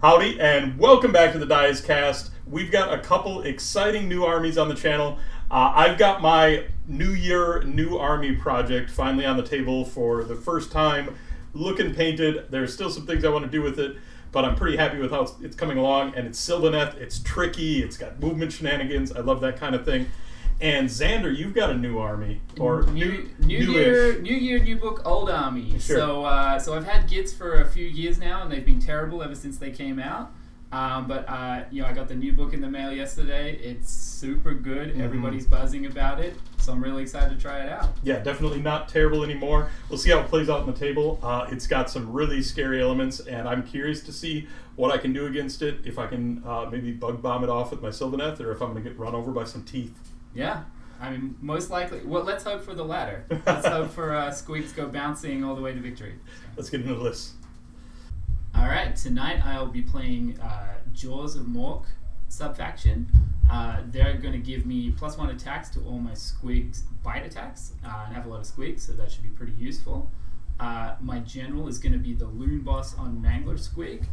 Howdy, and welcome back to the Dice Cast. We've got a couple exciting new armies on the channel. I've got my New Year, New Army project finally on the table for the first time, looking painted. There's still some things I want to do with it, but I'm pretty happy with how it's coming along. And it's Sylvaneth, it's tricky, it's got movement shenanigans. I love that kind of thing. And Xander, you've got a new army, or new year, new book, old army. Sure. So I've had Gitz for a few years now, and they've been terrible ever since they came out. But I got the new book in the mail yesterday. It's super good. Mm-hmm. Everybody's buzzing about it, so I'm really excited to try it out. Yeah, definitely not terrible anymore. We'll see how it plays out on the table. It's got some really scary elements, and I'm curious to see what I can do against it. If I can maybe bug bomb it off with my Sylvaneth, or if I'm going to get run over by some teeth. Yeah, I mean, most likely. Well, let's hope for the latter. Let's hope for Squeaks go bouncing all the way to victory. Let's get into this. All right, tonight I'll be playing Jaws of Mork subfaction. They're going to give me +1 attacks to all my Squigs bite attacks, and I have a lot of Squigs, so that should be pretty useful. My general is going to be the Loon Boss on Mangler Squig.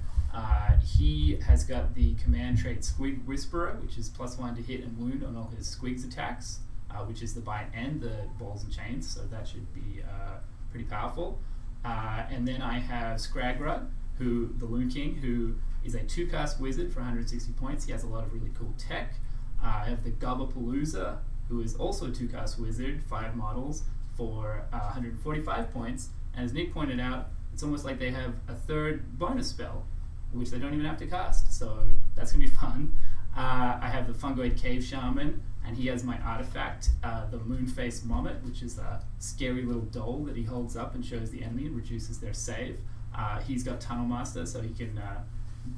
He has got the command trait Squig Whisperer, which is +1 to hit and wound on all his Squigs attacks, which is the bite and the balls and chains, so that should be pretty powerful. And then I have Scragrut, the Loon King, who is a 2-cast wizard for 160 points. He has a lot of really cool tech. I have the Gubbapalooza, who is also a 2-cast wizard, 5 models for 145 points. And as Nick pointed out, it's almost like they have a third bonus spell, which they don't even have to cast, so that's going to be fun. I have the Fungoid Cave Shaman, and he has my artifact, the Moonface Mommet, which is a scary little doll that he holds up and shows the enemy and reduces their save. He's got Tunnel Master, so he can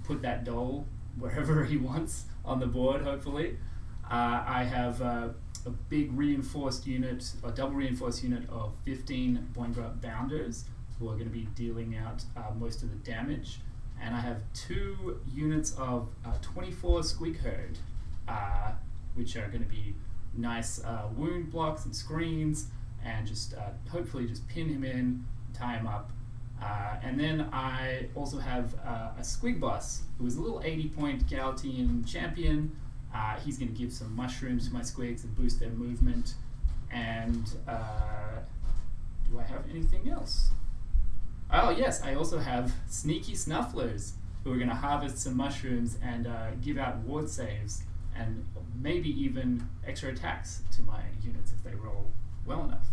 put that doll wherever he wants on the board, hopefully. I have a big reinforced unit, a double reinforced unit of 15 Boingrut Bounders, who are going to be dealing out most of the damage. And I have 2 units of 24 Squig Herd, which are going to be nice wound blocks and screens, and just hopefully just pin him in, tie him up. And then I also have a Squig Boss, who is a little 80-point Galatian champion. He's going to give some mushrooms to my Squigs and boost their movement. And do I have anything else? Oh yes, I also have Sneaky Snufflers, who are going to harvest some mushrooms and give out ward saves, and maybe even extra attacks to my units if they roll well enough.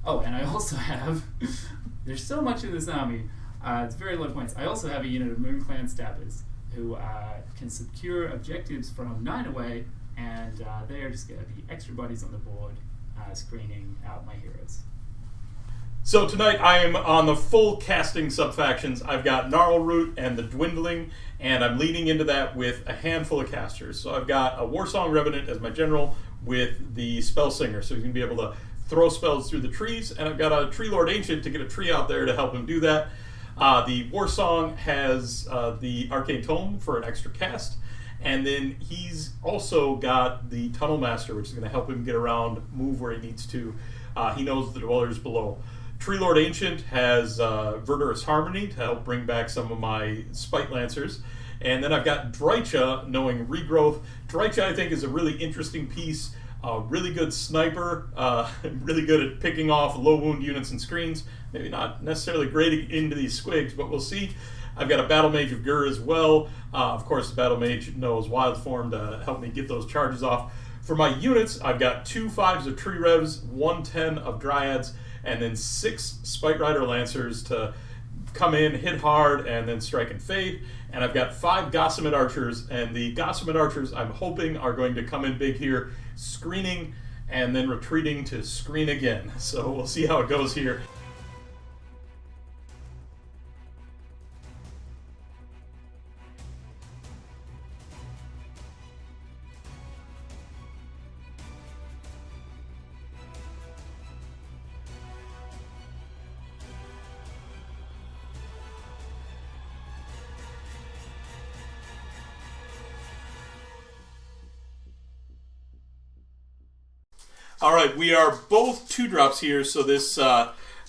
Oh, and I also have, there's so much in this army, it's very low points. I also have a unit of Moon Clan Stabbers, who can secure objectives from 9 away, and they are just going to be extra bodies on the board, screening out my heroes. So tonight I am on the full casting subfactions. I've got Gnarlroot and the Dwindling, and I'm leading into that with a handful of casters. So I've got a Warsong Revenant as my general with the Spellsinger, so he's going to be able to throw spells through the trees, and I've got a Tree Lord Ancient to get a tree out there to help him do that. The Warsong has the Arcane Tome for an extra cast, and then he's also got the Tunnel Master, which is going to help him get around, move where he needs to. He knows the dwellers below. Tree Lord Ancient has Verdurous Harmony to help bring back some of my Spite Lancers. And then I've got Drycha knowing Regrowth. Drycha, I think, is a really interesting piece. Really good sniper, really good at picking off low wound units and screens. Maybe not necessarily great into these Squigs, but we'll see. I've got a Battle Mage of Gur as well. Of course, the Battle Mage knows Wild Form to help me get those charges off. For my units, I've got 2 5s of Tree Revs, 1 10 of Dryads, and then 6 Spite Rider Lancers to come in, hit hard, and then strike and fade. And I've got 5 Gossamet Archers, and the Gossamet Archers I'm hoping are going to come in big here, screening and then retreating to screen again. So we'll see how it goes here. All right, we are both 2-drops here, so this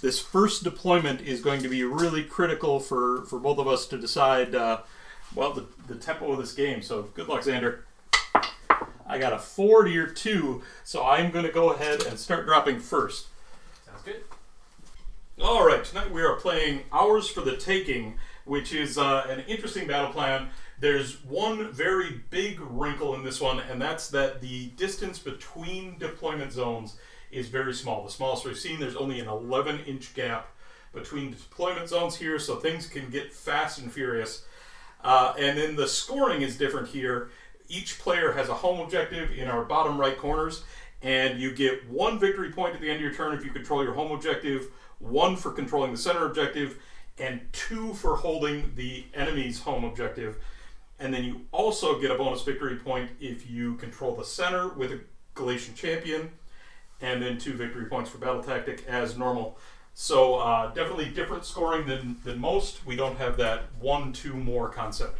this first deployment is going to be really critical for both of us to decide well, the tempo of this game. So good luck, Xander. I got a 4 to your 2, so I'm going to go ahead and start dropping first. Sounds good. All right, tonight we are playing Hours for the Taking, which is an interesting battle plan. There's one very big wrinkle in this one, and that's that the distance between deployment zones is very small. The smallest we've seen, there's only an 11-inch gap between deployment zones here, so things can get fast and furious. And then the scoring is different here. Each player has a home objective in our bottom right corners, and you get 1 victory point at the end of your turn if you control your home objective, 1 for controlling the center objective, and 2 for holding the enemy's home objective. And then you also get a bonus victory point if you control the center with a Galatian champion, and then 2 victory points for battle tactic as normal. So definitely different scoring than most. We don't have that 1-2 more concept.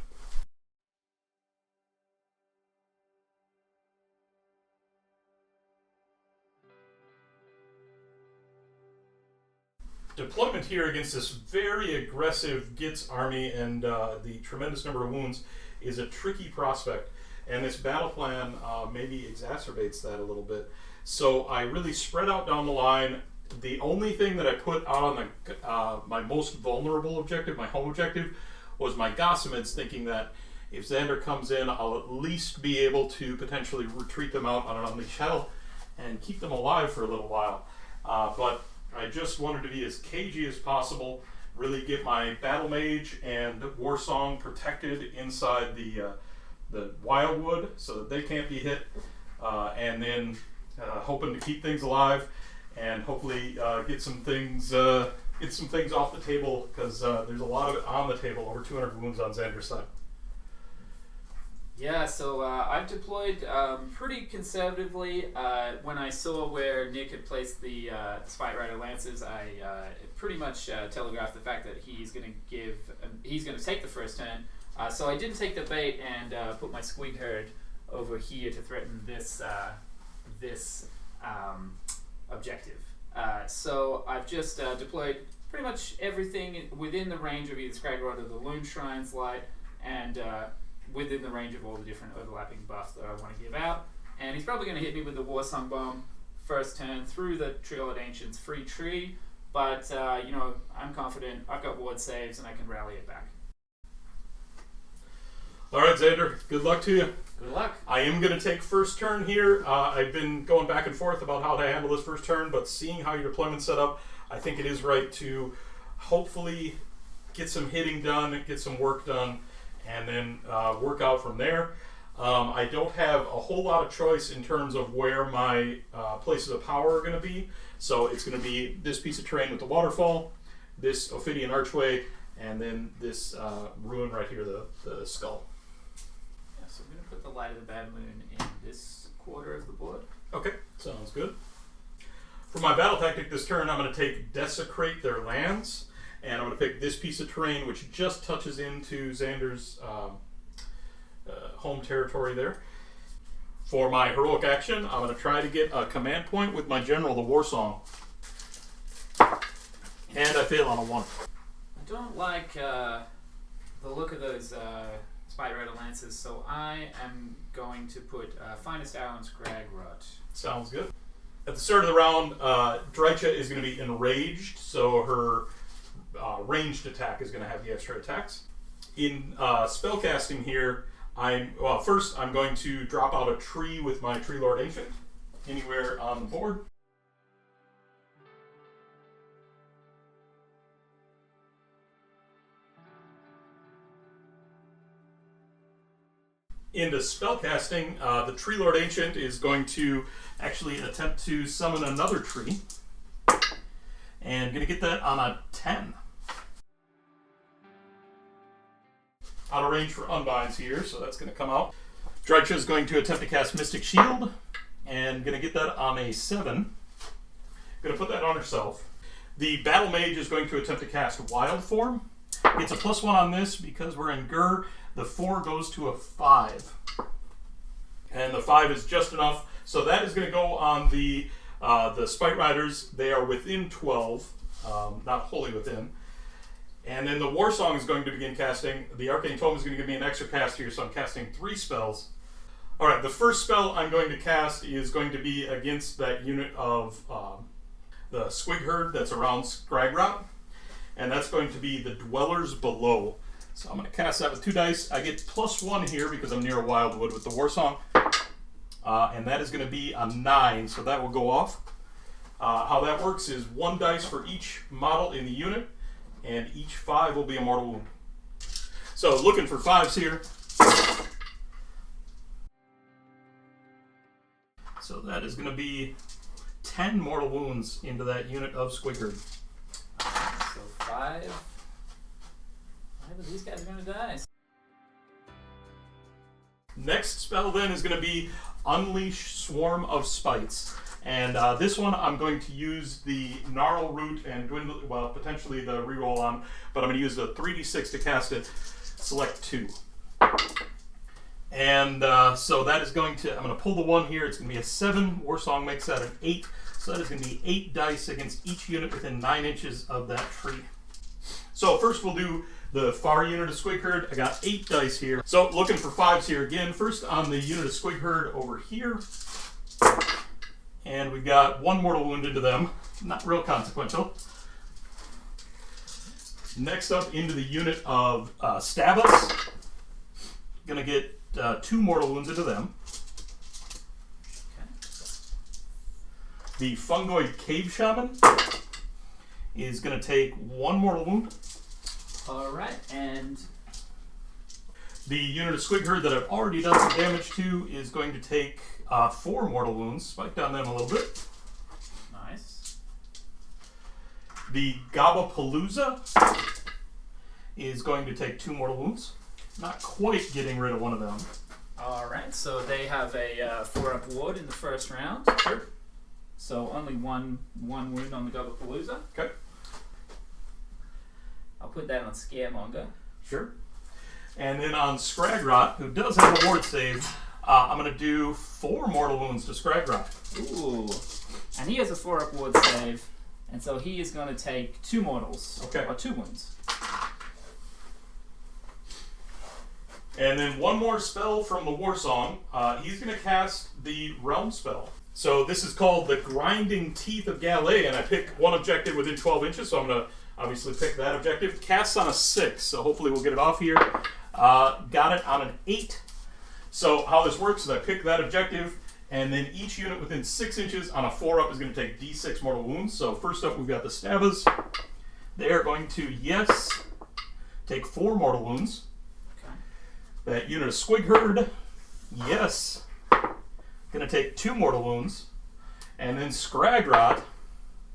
Deployment here against this very aggressive Gitz army and the tremendous number of wounds is a tricky prospect, and this battle plan maybe exacerbates that a little bit. So I really spread out down the line. The only thing that I put out on the my most vulnerable objective, my home objective, was my Gossamids, thinking that if Xander comes in, I'll at least be able to potentially retreat them out on an unleashed hell and keep them alive for a little while. But I just wanted to be as cagey as possible, really get my Battle Mage and War Song protected inside the Wildwood so that they can't be hit, and then hoping to keep things alive and hopefully get some things off the table, because there's a lot of it on the table, over 200 wounds on Xander's side. Yeah, so I've deployed pretty conservatively. When I saw where Nick had placed the Spite Rider Lancers, I pretty much telegraphed the fact that he's going to take the first turn. So I didn't take the bait and put my Squig Herd over here to threaten this objective. So I've just deployed pretty much everything within the range of either Scrag Rod or the Loon Shrine's Light, and within the range of all the different overlapping buffs that I want to give out. And he's probably going to hit me with the Warsong Bomb first turn through the Tree-Lord Ancient's free tree, but I'm confident. I've got ward saves and I can rally it back. All right, Xander, good luck to you. Good luck. I am going to take first turn here. I've been going back and forth about how to handle this first turn, but seeing how your deployment's set up, I think it is right to hopefully get some hitting done, get some work done, and then work out from there. I don't have a whole lot of choice in terms of where my places of power are going to be. So it's going to be this piece of terrain with the waterfall, this Ophidian archway, and then this ruin right here, the skull. Yeah, so I'm going to put the Light of the Bad Moon in this quarter of the board. Okay, sounds good. For my battle tactic this turn, I'm going to take Desecrate their lands. And I'm going to pick this piece of terrain, which just touches into Xander's home territory there. For my heroic action, I'm going to try to get a command point with my general, the War Song. And I fail on a 1. I don't like the look of those Spite Rider Lancers, so I am going to put Finest Hour and Scrag Rot. Sounds good. At the start of the round, Drycha is going to be enraged, so her ranged attack is going to have the extra attacks. In spellcasting here, first I'm going to drop out a tree with my Tree-Lord Ancient anywhere on the board. Into spellcasting, the Tree-Lord Ancient is going to actually attempt to summon another tree, and going to get that on a 10. Out of range for Unbinds here, so that's going to come out. Drycha is going to attempt to cast Mystic Shield, and going to get that on a 7. Going to put that on herself. The Battle Mage is going to attempt to cast Wild Form. Gets a +1 on this because we're in Gur. The 4 goes to a 5. And the 5 is just enough. So that is going to go on the Spite Riders. They are within 12, not wholly within. And then the War Song is going to begin casting. The Arcane Tome is going to give me an extra cast here, so I'm casting 3 spells. Alright, the first spell I'm going to cast is going to be against that unit of the Squig Herd that's around Scragrot. And that's going to be the Dwellers Below. So I'm going to cast that with 2 dice. I get +1 here because I'm near a Wildwood with the War Song. And that is going to be a 9, so that will go off. How that works is 1 dice for each model in the unit, and each 5 will be a mortal wound. So looking for 5s here. So that is going to be 10 mortal wounds into that unit of Squig Herd. So 5 of these guys are going to die. Next spell then is going to be Unleash Swarm of Spites. And this one I'm going to use the Gnarl Root and Dwindle, well, potentially the reroll on, but I'm going to use the 3d6 to cast it. Select 2. And so that is going to, I'm going to pull the 1 here. It's going to be a 7. War Song makes that an 8. So that is going to be 8 dice against each unit within 9 inches of that tree. So first we'll do the far unit of Squig Herd. I got 8 dice here. So looking for 5s here again. First on the unit of Squig Herd over here. And we've got 1 mortal wound into them. Not real consequential. Next up into the unit of Stabus. Gonna get 2 mortal wounds into them. Okay. The Fungoid Cave Shaman is gonna take 1 mortal wound. Alright, and the unit of Squig Herd that I've already done some damage to is going to take 4 mortal wounds. Spiked on them a little bit. Nice. The Gabapalooza is going to take 2 mortal wounds. Not quite getting rid of one of them. Alright, so they have a 4-up ward in the first round. Sure. So only one wound on the Gabapalooza. Okay. I'll put that on Scaremonger. Sure. And then on Scragrot, who does have a ward save, I'm going to do 4 mortal wounds to Scragrot. Ooh. And he has a 4-up ward save, and so he is going to take 2 mortals. Okay. Or 2 wounds. And then 1 more spell from the War Song. He's going to cast the Realm spell. So this is called the Grinding Teeth of Galay, and I pick 1 objective within 12 inches, so I'm going to obviously pick that objective. Casts on a 6, so hopefully we'll get it off here. Got it on an 8. So how this works is I pick that objective, and then each unit within 6 inches on a 4-up is going to take d6 mortal wounds. So first up we've got the Stabbas. They are going to, yes, take 4 mortal wounds. Okay. That unit of Squig Herd, yes, going to take 2 mortal wounds. And then Scragrot,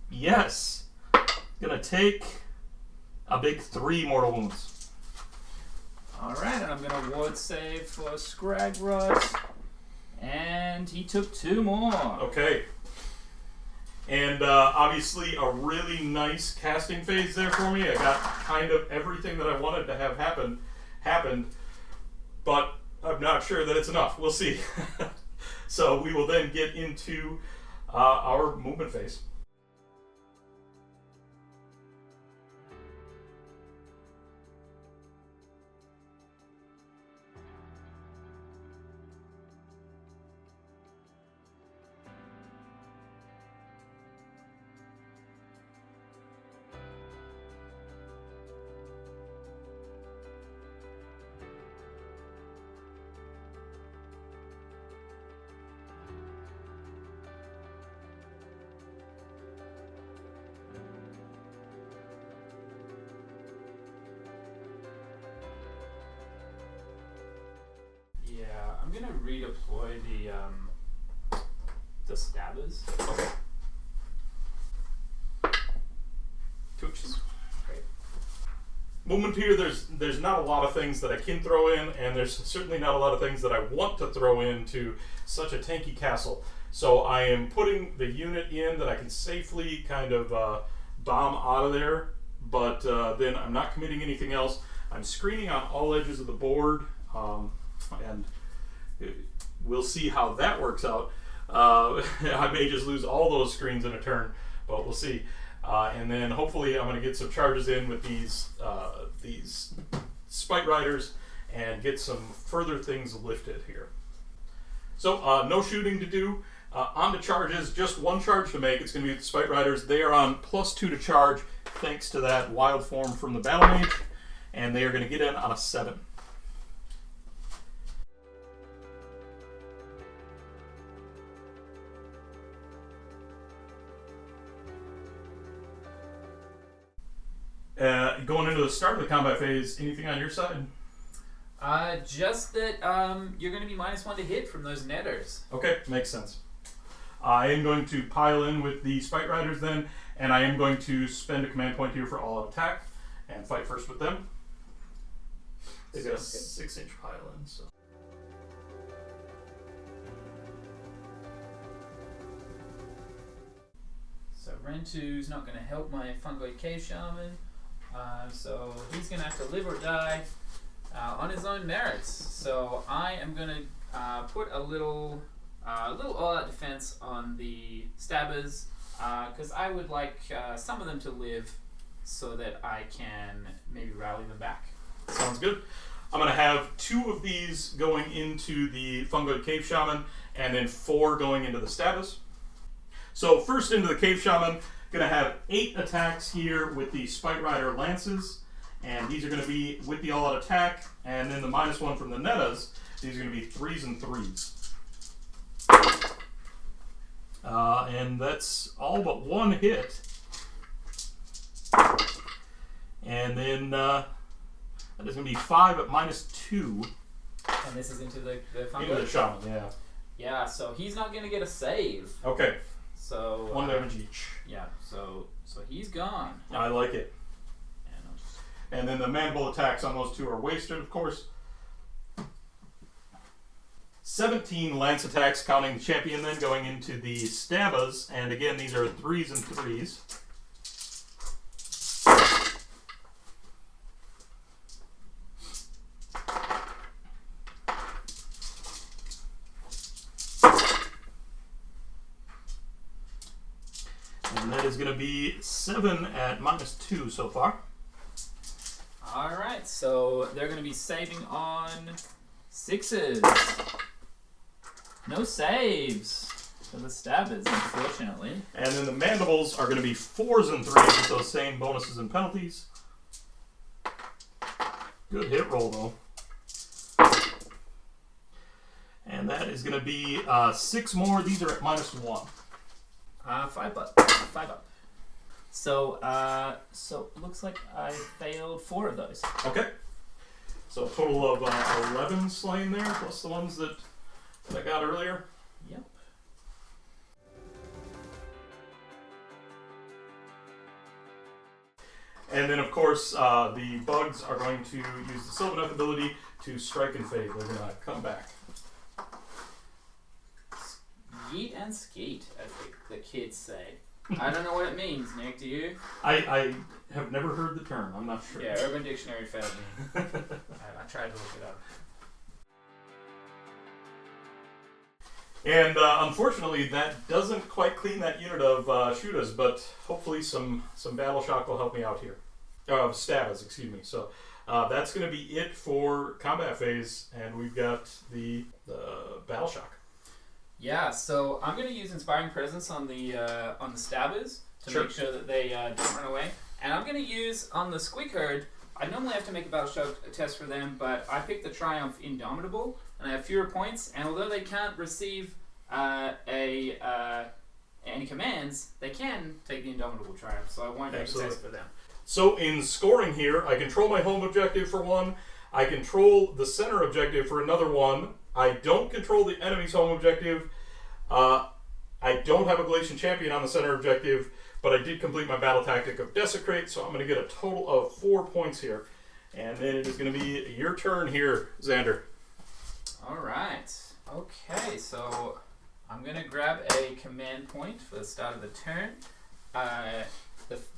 yes, going to take a big 3 mortal wounds. Alright, and I'm going to ward save for Scragrot. And he took 2 more. Okay. And obviously a really nice casting phase there for me. I got kind of everything that I wanted to have happened, but I'm not sure that it's enough. We'll see. So we will then get into our movement phase. I'm gonna redeploy the stabbers. Okay. Tooches. Great. Movement here, there's not a lot of things that I can throw in, and there's certainly not a lot of things that I want to throw into such a tanky castle. So I am putting the unit in that I can safely kind of bomb out of there, but then I'm not committing anything else. I'm screening on all edges of the board, and we'll see how that works out. I may just lose all those screens in a turn, but we'll see. And then hopefully I'm going to get some charges in with these Spite Riders and get some further things lifted here. So no shooting to do. On to charges, just one charge to make. It's going to be with the Spite Riders. They are on +2 to charge thanks to that wild form from the Battle Mage. And they are going to get in on a 7. Going into the start of the combat phase, anything on your side? Just that you're going to be -1 to hit from those netters. Okay, makes sense. I am going to pile in with the Spite Riders then, and I am going to spend a command point here for all-out attack and fight first with them. They've got a 6-inch pile in, so. So Rentu's not going to help my Fungoid Cave Shaman, so he's going to have to live or die on his own merits. So I am going to put a little all-out defense on the Stabbers, because I would like some of them to live so that I can maybe rally them back. Sounds good. I'm going to have 2 of these going into the Fungoid Cave Shaman, and then 4 going into the Stabbers. So first into the Cave Shaman, going to have 8 attacks here with the Spite Rider Lances, and these are going to be with the all-out attack, and then the -1 from the Nettas. These are going to be 3s and 3s. And that's all but 1 hit. And then that is going to be 5 at -2. And this is into the Fungoid? Into the Shaman, yeah. Yeah, so he's not going to get a save. Okay. So 1 damage each. Yeah, so he's gone. I like it. And I'll just... And then the mandible attacks on those 2 are wasted, of course. 17 lance attacks, counting the champion, then going into the Stabbas. And again, these are 3s and 3s. And that is going to be 7 at -2 so far. Alright, so they're going to be saving on 6s. No saves for the Stabbers, unfortunately. And then the mandibles are going to be 4s and 3s with those same bonuses and penalties. Good hit roll, though. And that is going to be 6 more. These are at -1. 5 up. So it looks like I failed 4 of those. Okay. So a total of 11 slain there, plus the ones that I got earlier. Yep. And then, of course, the bugs are going to use the Sylvaneth ability to strike and fade. They're going to come back. Yeet and skeet, as the kids say. I don't know what it means, Nick, do you? I have never heard the term. I'm not sure. Yeah, Urban Dictionary failed me. I tried to look it up. And unfortunately, that doesn't quite clean that unit of Shootas, but hopefully some Battle Shock will help me out here. Stabbas, excuse me. So that's going to be it for combat phase, and we've got the Battle Shock. Yeah, so I'm going to use Inspiring Presence on the Stabbers to make sure that they don't run away. And I'm going to use on the Squeak Herd, I normally have to make a Battle Shock test for them, but I picked the Triumph Indomitable, and I have fewer points, and although they can't receive any commands, they can take the Indomitable Triumph, so I won't make a test for them. So in scoring here, I control my home objective for 1, I control the center objective for another 1, I don't control the enemy's home objective, I don't have a Galatian Champion on the center objective, but I did complete my battle tactic of Desecrate, so I'm going to get a total of 4 points here. And then it is going to be your turn here, Xander. Alright. Okay, so I'm going to grab a command point for the start of the turn.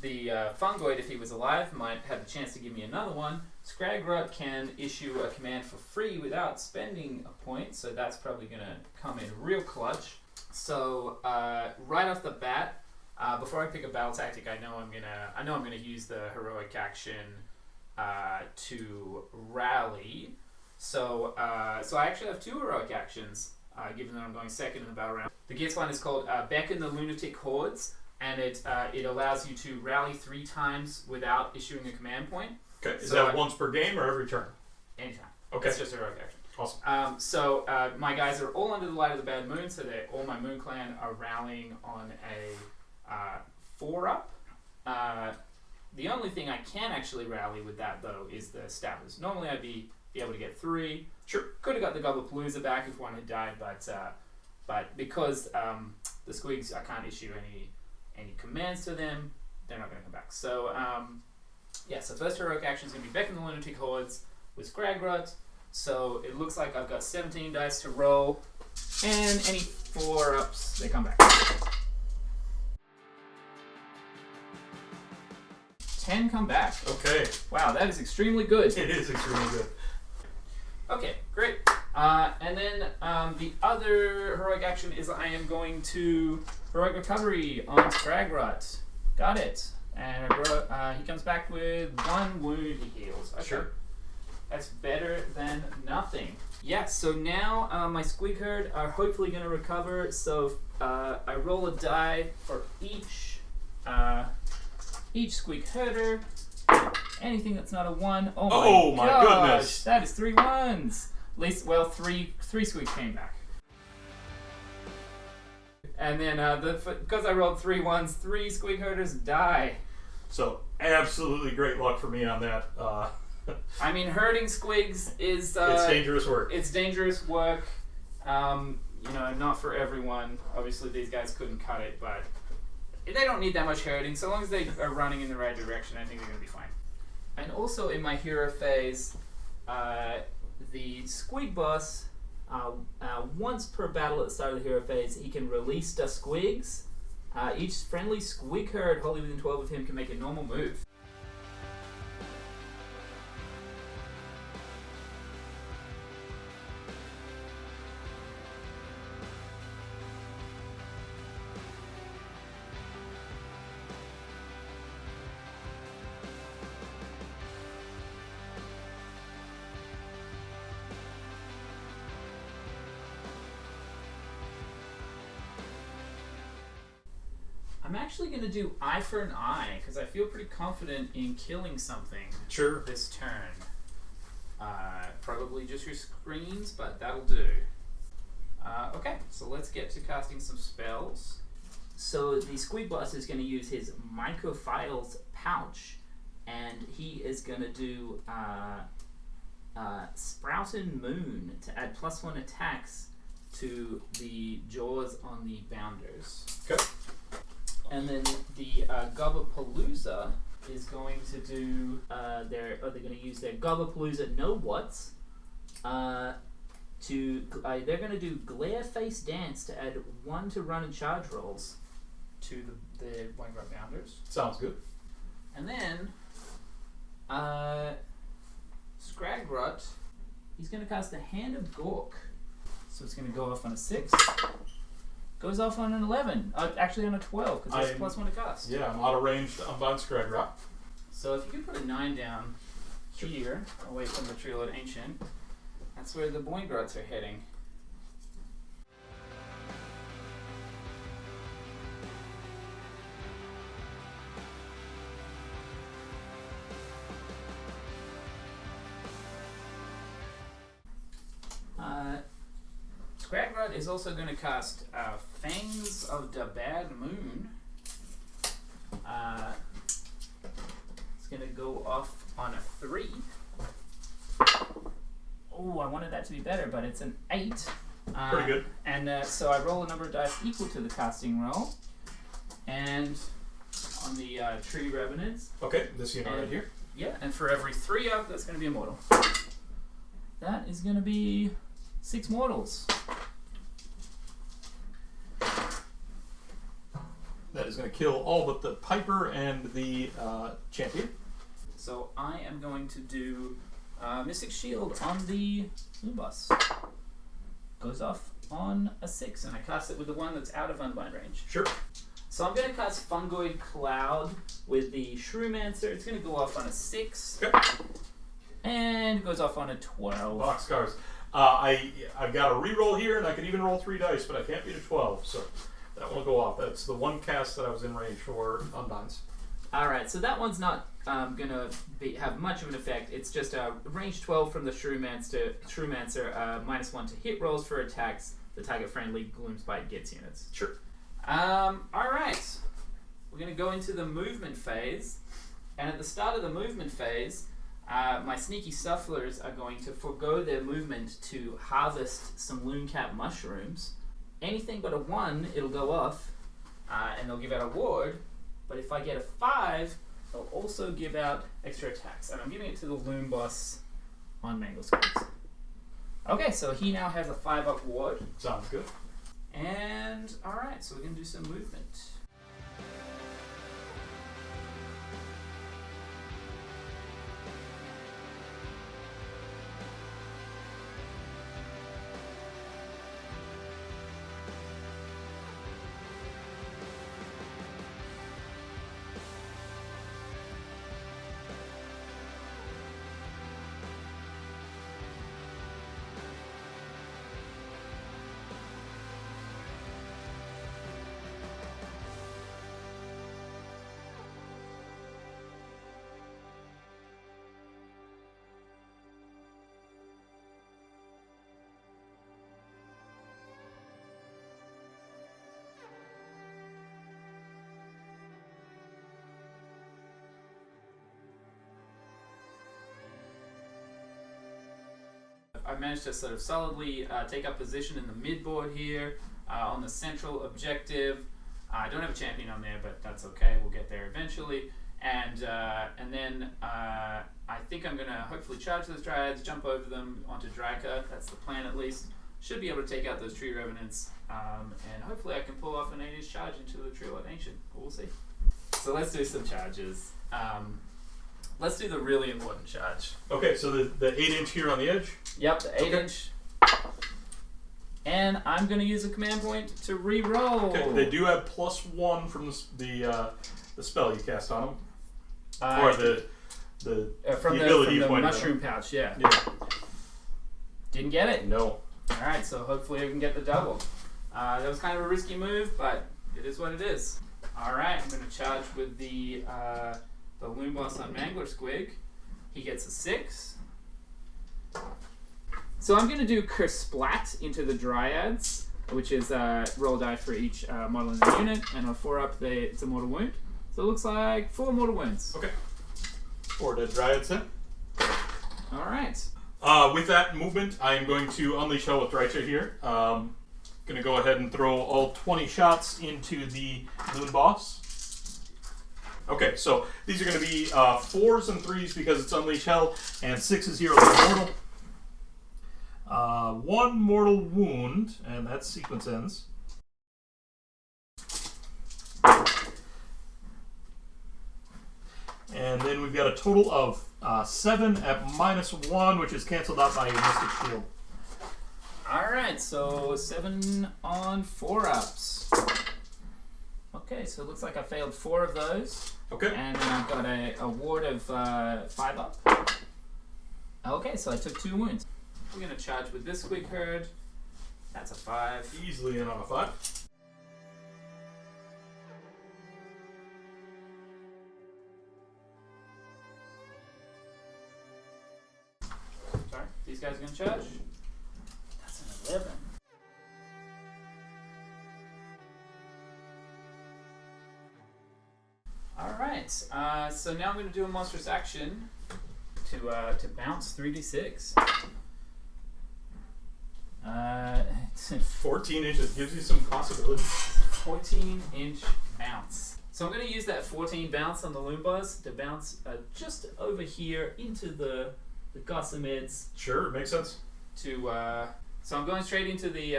The Fungoid, if he was alive, might have a chance to give me another one. Scragrut can issue a command for free without spending a point, so that's probably going to come in real clutch. So right off the bat, before I pick a battle tactic, I know I'm gonna use the heroic action to rally. So I actually have 2 heroic actions, given that I'm going second in the battle round. The Gitz one is called Beckon the Lunatic Hordes, and it allows you to rally 3 times without issuing a command point. Okay. Is that once per game or every turn? Anytime. Okay. It's just a heroic action. Awesome. My guys are all under the light of the bad moon, so all my Moon Clan are rallying on a 4-up. The only thing I can actually rally with that, though, is the Stabbers. Normally I'd be able to get 3. Sure. Could have got the Gobblepalooza back if one had died, but because the Squigs, I can't issue any commands to them, they're not going to come back. So, so first heroic action is going to be Beckon the Lunatic Hordes with Scragrot. So it looks like I've got 17 dice to roll, and any 4-ups, they come back. 10 come back. Okay. Wow, that is extremely good. It is extremely good. Okay, great. And then the other heroic action is I am going to heroic recovery on Scragrot. Got it. And he comes back with 1 wound he heals. Okay. Sure. That's better than nothing. Yeah, so now my Squig Herd are hopefully going to recover. So I roll a die for each Squig Herder. Anything that's not a 1. Oh my goodness. That is 3 1s. At least, well, three Squigs came back. And then because I rolled 3 1s, 3 Squig Herders die. So absolutely great luck for me on that. I mean, herding squigs is... it's dangerous work. It's dangerous work. Not for everyone. Obviously, these guys couldn't cut it, but they don't need that much herding. So long as they are running in the right direction, I think they're going to be fine. And also in my hero phase, the Squig boss, once per battle at the start of the hero phase, he can release the Squigs. Each friendly Squig herd wholly within 12 of him can make a normal move. I'm actually going to do eye for an eye, because I feel pretty confident in killing something this turn. Probably just your screens, but that'll do. Okay, so let's get to casting some spells. So the Squig boss is going to use his Microphiles pouch, and he is going to do Sprouted Moon to add +1 attacks to the jaws on the bounders. Okay. And then the Gobblepalooza is going to do they're going to use their Gobblepalooza No Whats they're going to do Glare Face Dance to add 1 to run and charge rolls to the Wingrot bounders. Sounds good. And then Scragrot, he's going to cast the Hand of Gork. So it's going to go off on a 6. Goes off on an 11. Actually on a 12, because it's +1 to cast. Yeah, I'm out of range on Scragrot. So if you could put a 9 down here, away from the Tree Lord Ancient, that's where the Boingrots are heading. Scragrot is also going to cast Fangs of the Bad Moon. It's going to go off on a 3. Oh, I wanted that to be better, but it's an 8. Pretty good. And so I roll a number of dice equal to the casting roll. And on the Tree Revenants. Okay, this unit right here. Yeah, and for every 3 up, that's going to be a mortal. That is going to be 6 mortals. That is going to kill all but the Piper and the Champion. So I am going to do Mystic Shield on the Blue Boss. goes off on a 6, and I cast it with the one that's out of Unbind range. Sure. So I'm going to cast Fungoid Cloud with the Shroomancer. It's going to go off on a 6. Okay. And it goes off on a 12. Boxcars. I've got a reroll here, and I can even roll 3 dice, but I can't beat a 12, so that will go off. That's the one cast that I was in range for Unbinds. Alright, so that one's not going to have much of an effect. It's just a range 12 from the Shroomancer, -1 to hit rolls for attacks, the target-friendly Gloomspite Gitz units. Sure. Alright, we're going to go into the movement phase, and at the start of the movement phase, my sneaky sufflers are going to forego their movement to harvest some loon-cap mushrooms. Anything but a 1, it'll go off, and they'll give out a ward, but if I get a 5, they'll also give out extra attacks, and I'm giving it to the loon boss on Mangle Squigs. Okay, so he now has a 5-up ward. Sounds good. And, alright, so we're going to do some movement. I managed to sort of solidly take up position in the mid-board here on the central objective. I don't have a champion on there, but that's okay. We'll get there eventually. And then I think I'm going to hopefully charge those Dryads, jump over them onto Dryka. That's the plan at least. Should be able to take out those Tree Revenants. And hopefully I can pull off an 8-inch charge into the Tree Lord Ancient. We'll see. So let's do some charges. Let's do the really important charge. Okay, so the 8-inch here on the edge? Yep, the 8-inch. And I'm going to use a command point to re-roll. Okay, they do have +1 from the spell you cast on them. Or the ability from the point mushroom pouch, yeah. Didn't get it? No. Alright, so hopefully I can get the double. That was kind of a risky move, but it is what it is. Alright, I'm going to charge with the Loon Boss on Mangler Squig. He gets a 6. So I'm going to do Kersplat into the Dryads, which is roll die for each model in the unit, and I'll 4-up it's a mortal wound. So it looks like 4 mortal wounds. Okay. 4 dead Dryads then. Alright. With that movement, I am going to unleash hell with Drycha here. Going to go ahead and throw all 20 shots into the Loon Boss. Okay, so these are going to be 4s and 3s because it's Unleash Hell, and 6s here are mortal. 1 mortal wound, and that sequence ends. And then we've got a total of 7 at -1, which is canceled out by a Mystic Shield. Alright, so 7 on 4-ups. Okay, so it looks like I failed 4 of those. Okay. And then I've got a ward of 5-up. Okay, so I took 2 wounds. We're going to charge with this Squig Herd. That's a 5. Easily in on a 5. Sorry, these guys are going to charge. That's an 11. Alright, so now I'm going to do a monstrous action to bounce 3d6. 14 inches gives you some possibilities. 14-inch bounce. So I'm going to use that 14 bounce on the Loon Boss to bounce just over here into the Gossamids. Sure, makes sense. So I'm going straight into the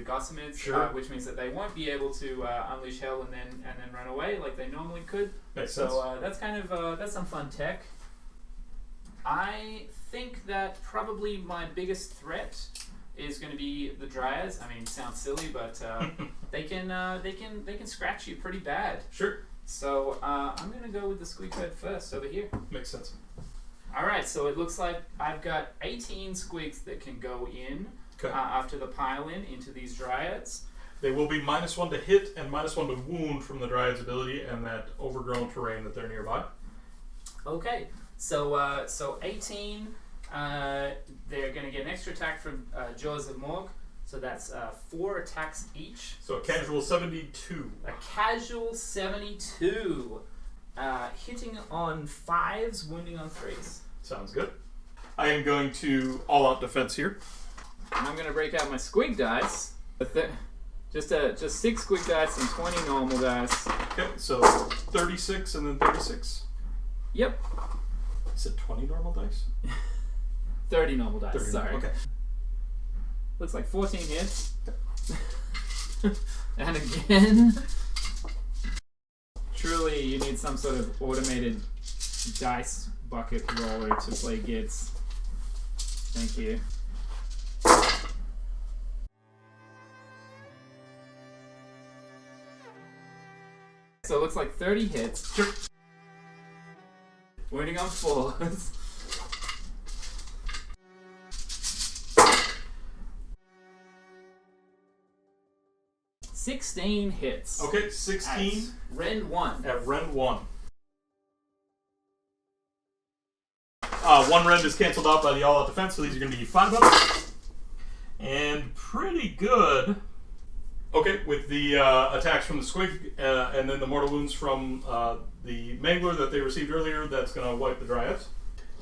Gossamids, sure. Which means that they won't be able to unleash hell and then run away like they normally could. Makes sense. So that's kind of that's some fun tech. I think that probably my biggest threat is going to be the Dryads. I mean, sounds silly, but they can scratch you pretty bad. Sure. So I'm going to go with the squig herd first over here. Makes sense. All right, so it looks like I've got 18 squigs that can go in after the pile-in into these Dryads. They will be -1 to hit and -1 to wound from the Dryad's ability and that overgrown terrain that they're nearby. Okay, so 18, they're going to get an extra attack from Jaws of Morg, so that's 4 attacks each. So a casual 72. A casual 72, hitting on 5s, wounding on 3s. Sounds good. I am going to all-out defense here. And I'm going to break out my squig dice. Just 6 squig dice and 20 normal dice. Okay, so 36 and then 36. Yep. You said 20 normal dice? 30 normal dice, 30, sorry. Okay. Looks like 14 hits. And again, truly you need some sort of automated dice bucket roller to play Gitz. Thank you. So it looks like 30 hits. Sure. Wounding on 4s. $16 hits. Okay, 16 at Rend 1. at Rend 1. One Rend is canceled out by the all-out defense, so these are going to be 5 up. And pretty good. Okay, with the attacks from the squig and then the mortal wounds from the mangler that they received earlier, that's going to wipe the Dryads.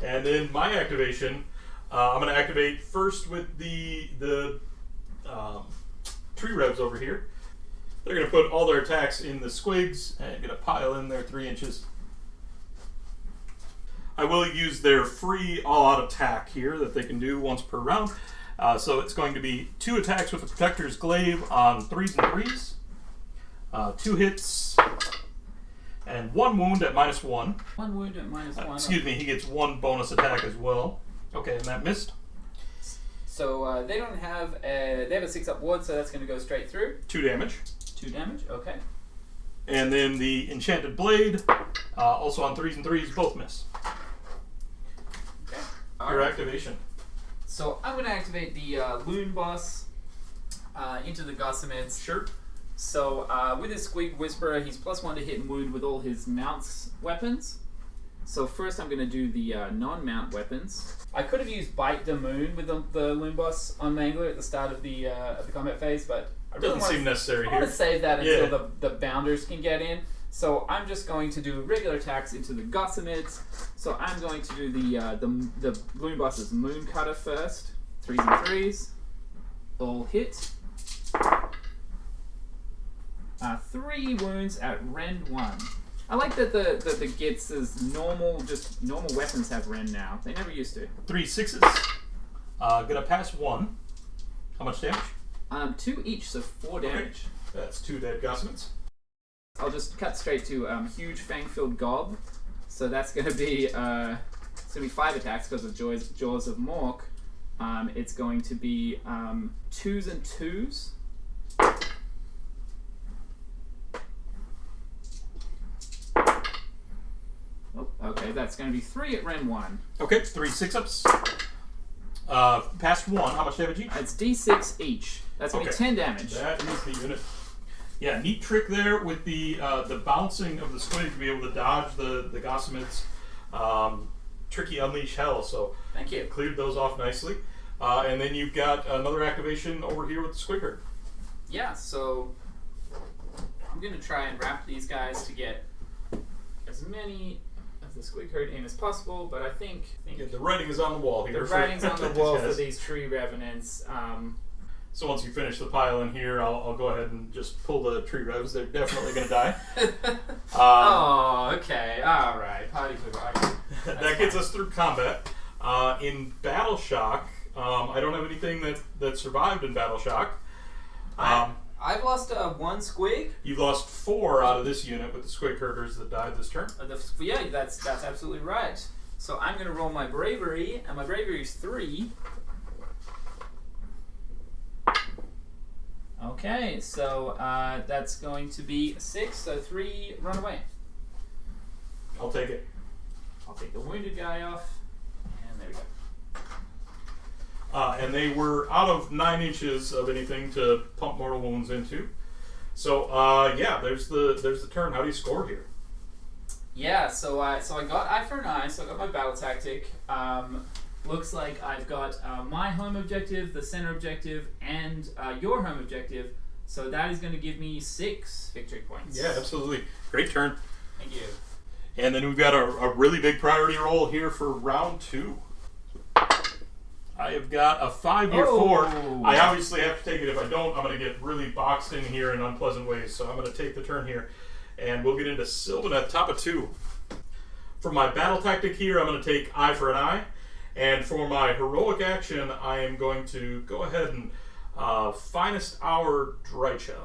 And then my activation, I'm going to activate first with the tree revs over here. They're going to put all their attacks in the squigs and going to pile in their 3 inches. I will use their free all-out attack here that they can do once per round. So it's going to be 2 attacks with the Protector's Glaive on 3s and 3s, 2 hits, and 1 wound at -1. 1 wound at -1. Excuse me, he gets 1 bonus attack as well. Okay, and that missed. So they don't have they have a 6-up ward, so that's going to go straight through. 2 damage. 2 damage, okay. And then the Enchanted Blade, also on 3s and 3s, both miss. Okay. Your activation. So I'm going to activate the Loon Boss into the Gossamids. Sure. So with his Squig Whisperer, he's +1 to hit and wound with all his mounts weapons. So first I'm going to do the non-mount weapons. I could have used Bite the Moon with the Loon Boss on Mangler at the start of the combat phase, but I really Doesn't seem necessary I here. want to save that until the Bounders can get in. So I'm just going to do regular attacks into the Gossamids. So I'm going to do the Loon Boss's Moon Cutter first. 3s and 3s. All hit. 3 wounds at Rend 1. I like that the Gitz's normal weapons have Rend now. They never used to. 3 6s. Gonna pass 1. How much damage? 2 each, so 4 damage. Okay. That's 2 dead Gossamids. I'll just cut straight to Huge Fang-Filled Gob. So that's going to be 5 attacks because of Jaws of Mork. It's going to be 2s and 2s. Oh, okay, that's going to be 3 at Rend 1. Okay, 3 6-ups. Past 1, how much damage each? It's D6 each. That's going to be 10 damage. That is the unit. Yeah, neat trick there with the bouncing of the squig to be able to dodge the Gossamids. Tricky Unleash Hell, so thank you. Cleared those off nicely. And then you've got another activation over here with the squig herd. Yeah, so I'm going to try and wrap these guys to get as many of the squig herd in as possible, but I think yeah, the writing is on the wall here. The writing's on the wall for these tree revenants. So once you finish the pile in here, I'll go ahead and just pull the tree revs. They're definitely going to die. Oh, okay. All right. Party pooper. That gets us through combat. In Battle Shock, I don't have anything that survived in Battle Shock. I've lost 1 squig. You've lost 4 out of this unit with the squig herders that died this turn. Yeah, that's absolutely right. So I'm going to roll my bravery, and my bravery is 3. Okay, so that's going to be 6, so 3 run away. I'll take it. I'll take the wounded guy off, and there we go. And they were out of 9 inches of anything to pump mortal wounds into. So yeah, there's the turn. How do you score here? Yeah, so I got eye for an eye, so I got my battle tactic. Looks like I've got my home objective, the center objective, and your home objective. So that is going to give me 6 victory points. Yeah, absolutely. Great turn. Thank you. And then we've got a really big priority roll here for round 2. I have got a 5-year 4. I obviously have to take it. If I don't, I'm going to get really boxed in here in unpleasant ways. So I'm going to take the turn here. And we'll get into Sylvaneth, top of 2. For my battle tactic here, I'm going to take eye for an eye. And for my heroic action, I am going to go ahead and finest hour Drycha.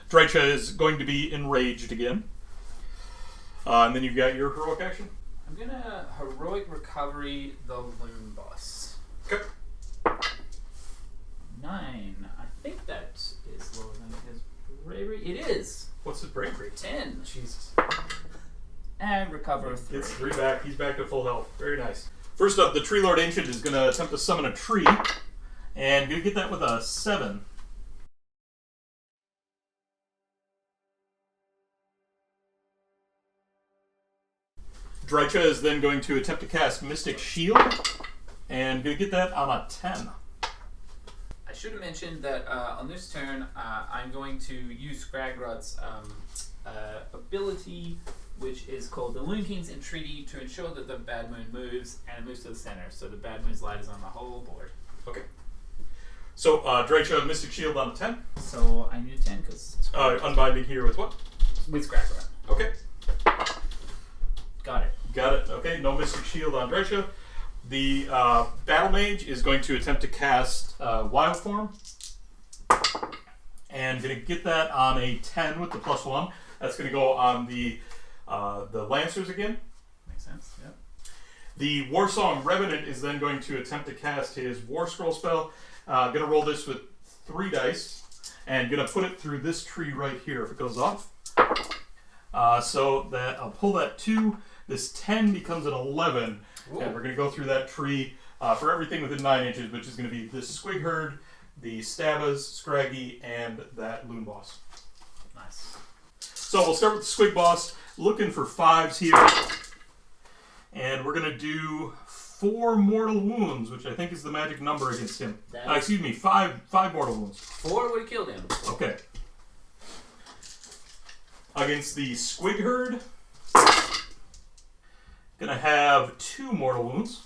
Drycha is going to be enraged again. And then you've got your heroic action. I'm going to heroic recovery the loon boss. Okay. 9. I think that is lower than his bravery. It is. What's his bravery? 10. Jesus. And recover 3. Gets 3 back. He's back to full health. Very nice. First up, the Tree Lord Ancient is going to attempt to summon a tree. And going to get that with a 7. Drycha is then going to attempt to cast Mystic Shield. And going to get that on a 10. I should have mentioned that on this turn, I'm going to use Scragrot's ability, which is called the Loon King's Entreaty, to ensure that the Bad Moon moves, and it moves to the center. So the Bad Moon's light is on the whole board. Okay. So, Drycha, Mystic Shield on a 10. So I need a 10 because Unbinding here with what? with Scragrot. Okay. Got it. Got it. Okay, no Mystic Shield on Drycha. The Battle Mage is going to attempt to cast Wild Form. And going to get that on a 10 with the +1. That's going to go on the Lancers again. Makes sense, yep. The Warsong Revenant is then going to attempt to cast his War Scroll spell. Going to roll this with 3 dice. And going to put it through this tree right here if it goes off. So that I'll pull that 2. This 10 becomes an 11. Ooh. And we're going to go through that tree for everything within 9 inches, which is going to be this Squig Herd, the Stabbas, Scraggy, and that Loon Boss. Nice. So we'll start with the Squig Boss, looking for 5s here. And we're going to do 4 mortal wounds, which I think is the magic number against him. Excuse me, 5 mortal wounds. 4 would have killed him. Okay. Against the Squig Herd, gonna have 2 mortal wounds.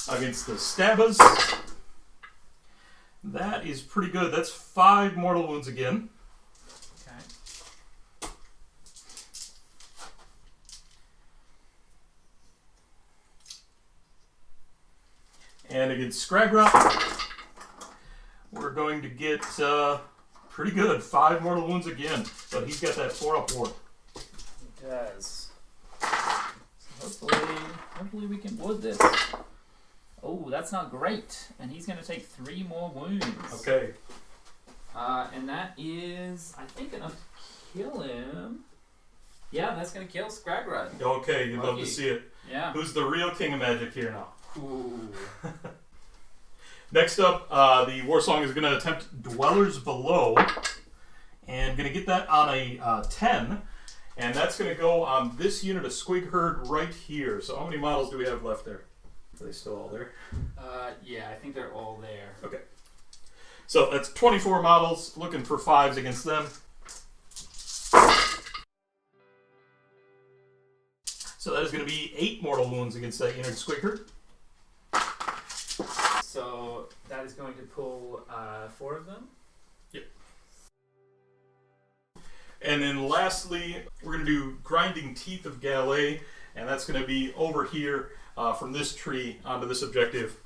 Against the Stabbas, that is pretty good. That's 5 mortal wounds again. Okay. And against Scragrot, we're going to get pretty good. 5 mortal wounds again. But he's got that 4-up ward. He does. So hopefully we can wood this. Oh, that's not great. And he's going to take 3 more wounds. Okay. And that is, I think, enough to kill him. Yeah, that's going to kill Scragrot. Okay, you'd love to see it. Yeah. Who's the real king of magic here now? Ooh. Next up, the Warsong is going to attempt Dwellers Below. And going to get that on a 10. And that's going to go on this unit of Squig Herd right here. So how many models do we have left there? Are they still all there? Yeah, I think they're all there. Okay. So that's 24 models, looking for 5s against them. So that is going to be 8 mortal wounds against that unit of Squig Herd. So that is going to pull 4 of them. Yep. And then lastly, we're going to do Grinding Teeth of Gallet, and that's going to be over here from this tree onto this objective.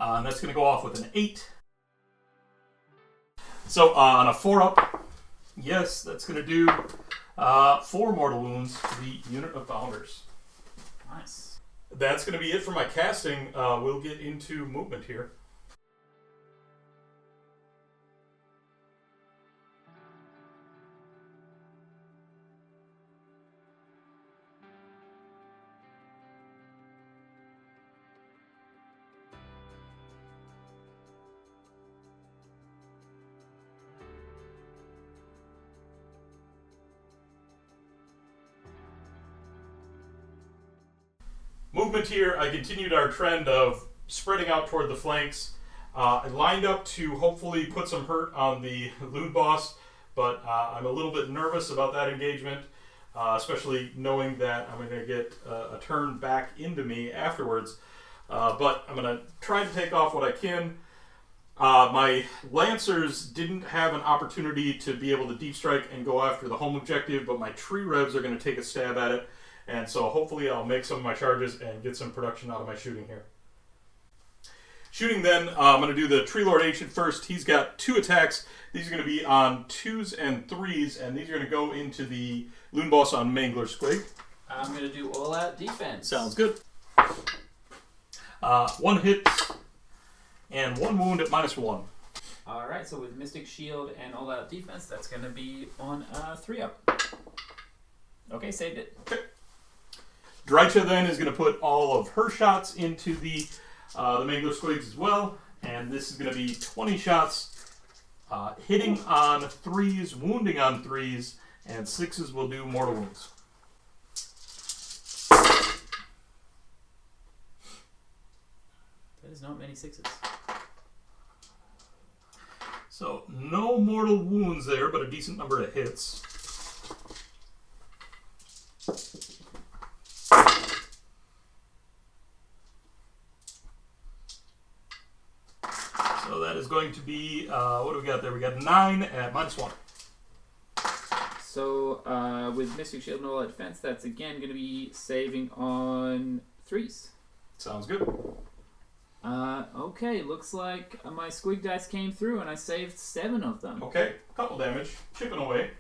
And that's going to go off with an 8. So on a 4-up, yes, that's going to do 4 mortal wounds to the unit of Founders. Nice. that's going to be it for my casting. We'll get into movement here. Movement here, I continued our trend of spreading out toward the flanks. I lined up to hopefully put some hurt on the loot boss, but I'm a little bit nervous about that engagement, especially knowing that I'm going to get a turn back into me afterwards. But I'm going to try to take off what I can. My Lancers didn't have an opportunity to be able to deep strike and go after the home objective, but my tree revs are going to take a stab at it. And so hopefully I'll make some of my charges and get some production out of my shooting here. Shooting then, I'm going to do the Tree Lord Ancient first. He's got 2 attacks. These are going to be on 2s and 3s, and these are going to go into the Loon Boss on Mangler Squig. I'm going to do all-out defense. Sounds good. 1 hit and 1 wound at -1. Alright, so with Mystic Shield and all-out defense, that's going to be on 3-up. Okay, saved it. Okay. Drycha then is going to put all of her shots into the Mangler Squigs as well, and this is going to be 20 shots, hitting on 3s, wounding on 3s, and 6s will do mortal wounds. That is not many 6s. So no mortal wounds there, but a decent number of hits. So that is going to be, what do we got there? We got 9 at -1. So with Mystic Shield and all-out defense, that's again going to be saving on 3s. Sounds good. Okay, looks like my squig dice came through and I saved 7 of them. Okay, couple damage, chipping away.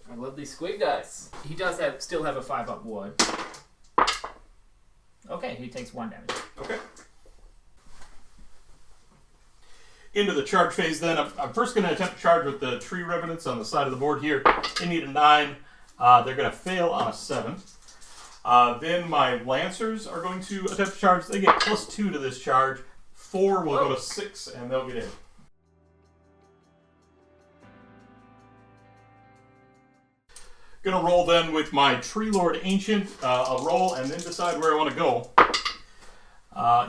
I love these squig dice. He does still have a 5-up ward. Okay, he takes 1 damage. Okay. Into the charge phase then. I'm first going to attempt to charge with the Tree Revenants on the side of the board here. They need a 9. They're going to fail on a 7. Then my Lancers are going to attempt to charge. They get +2 to this charge. 4 will go to 6, and they'll get in. Gonna roll then with my Tree Lord Ancient. I'll roll and then decide where I want to go.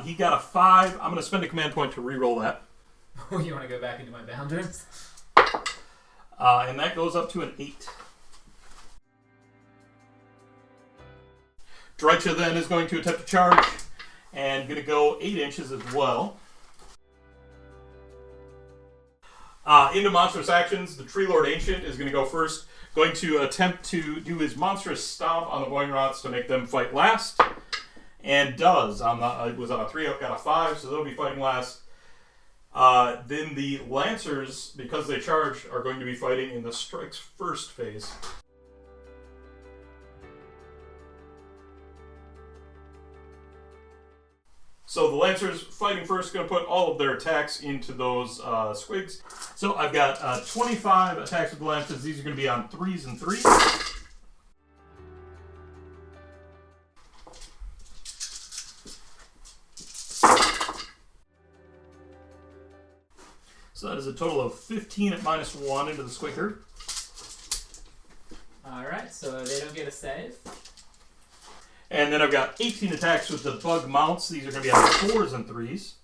He got a 5. I'm going to spend a command point to re-roll that. Oh, you want to go back into my boundaries? And that goes up to an 8. Drycha then is going to attempt to charge and going to go 8 inches as well. Into monstrous actions, the Tree Lord Ancient is going to go first. Going to attempt to do his monstrous stomp on the Boingrots to make them fight last. And does. It was on a 3-up, got a 5, so they'll be fighting last. Then the Lancers, because they charge, are going to be fighting in the strikes first phase. So the Lancers fighting first, going to put all of their attacks into those squigs. So I've got 25 attacks with the Lancers. These are going to be on 3s and 3s. So that is a total of 15 at -1 into the squigger. Alright, so they don't get a save. And then I've got 18 attacks with the bug mounts. These are going to be on 4s and 3s.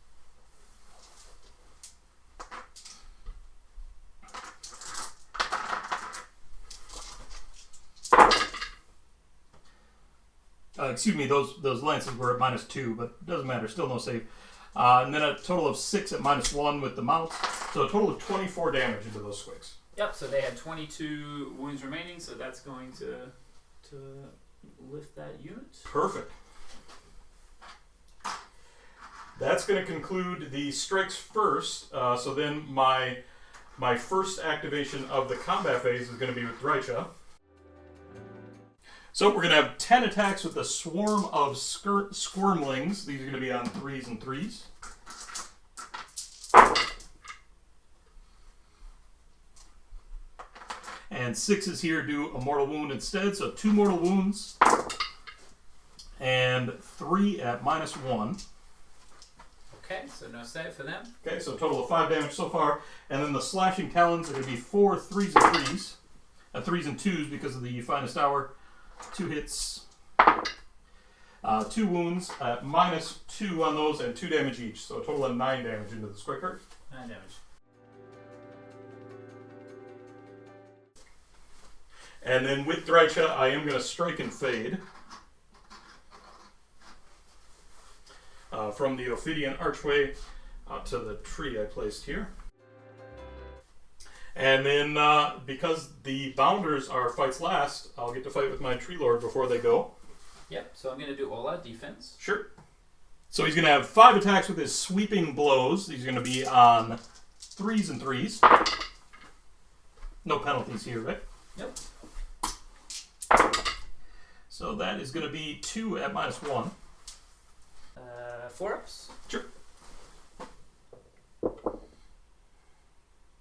Excuse me, those lances were at -2, but it doesn't matter, still no save. And then a total of 6 at -1 with the mounts. So a total of 24 damage into those squigs. Yep, so they had 22 wounds remaining, so that's going to lift that unit. Perfect. That's going to conclude the strikes first. So then my first activation of the combat phase is going to be with Drycha. So we're going to have 10 attacks with a swarm of squirmlings. These are going to be on 3s and 3s. And 6s here do a mortal wound instead, so 2 mortal wounds. And 3 at -1. Okay, so no save for them. Okay, so a total of 5 damage so far. And then the slashing talons are going to be 4 3s and 3s. 3s and 2s because of the finest hour. 2 hits. 2 wounds at -2 on those and 2 damage each. So a total of 9 damage into the squig hurt. 9 damage. And then with Drycha, I am going to strike and fade. From the Ophidian archway to the tree I placed here. And then, because the bounders are fights last, I'll get to fight with my tree lord before they go. Yep, so I'm going to do all out defense. Sure. So he's going to have 5 attacks with his sweeping blows. These are going to be on 3s and 3s. No penalties here, right? Yep. So that is going to be 2 at -1. 4 ups. Sure.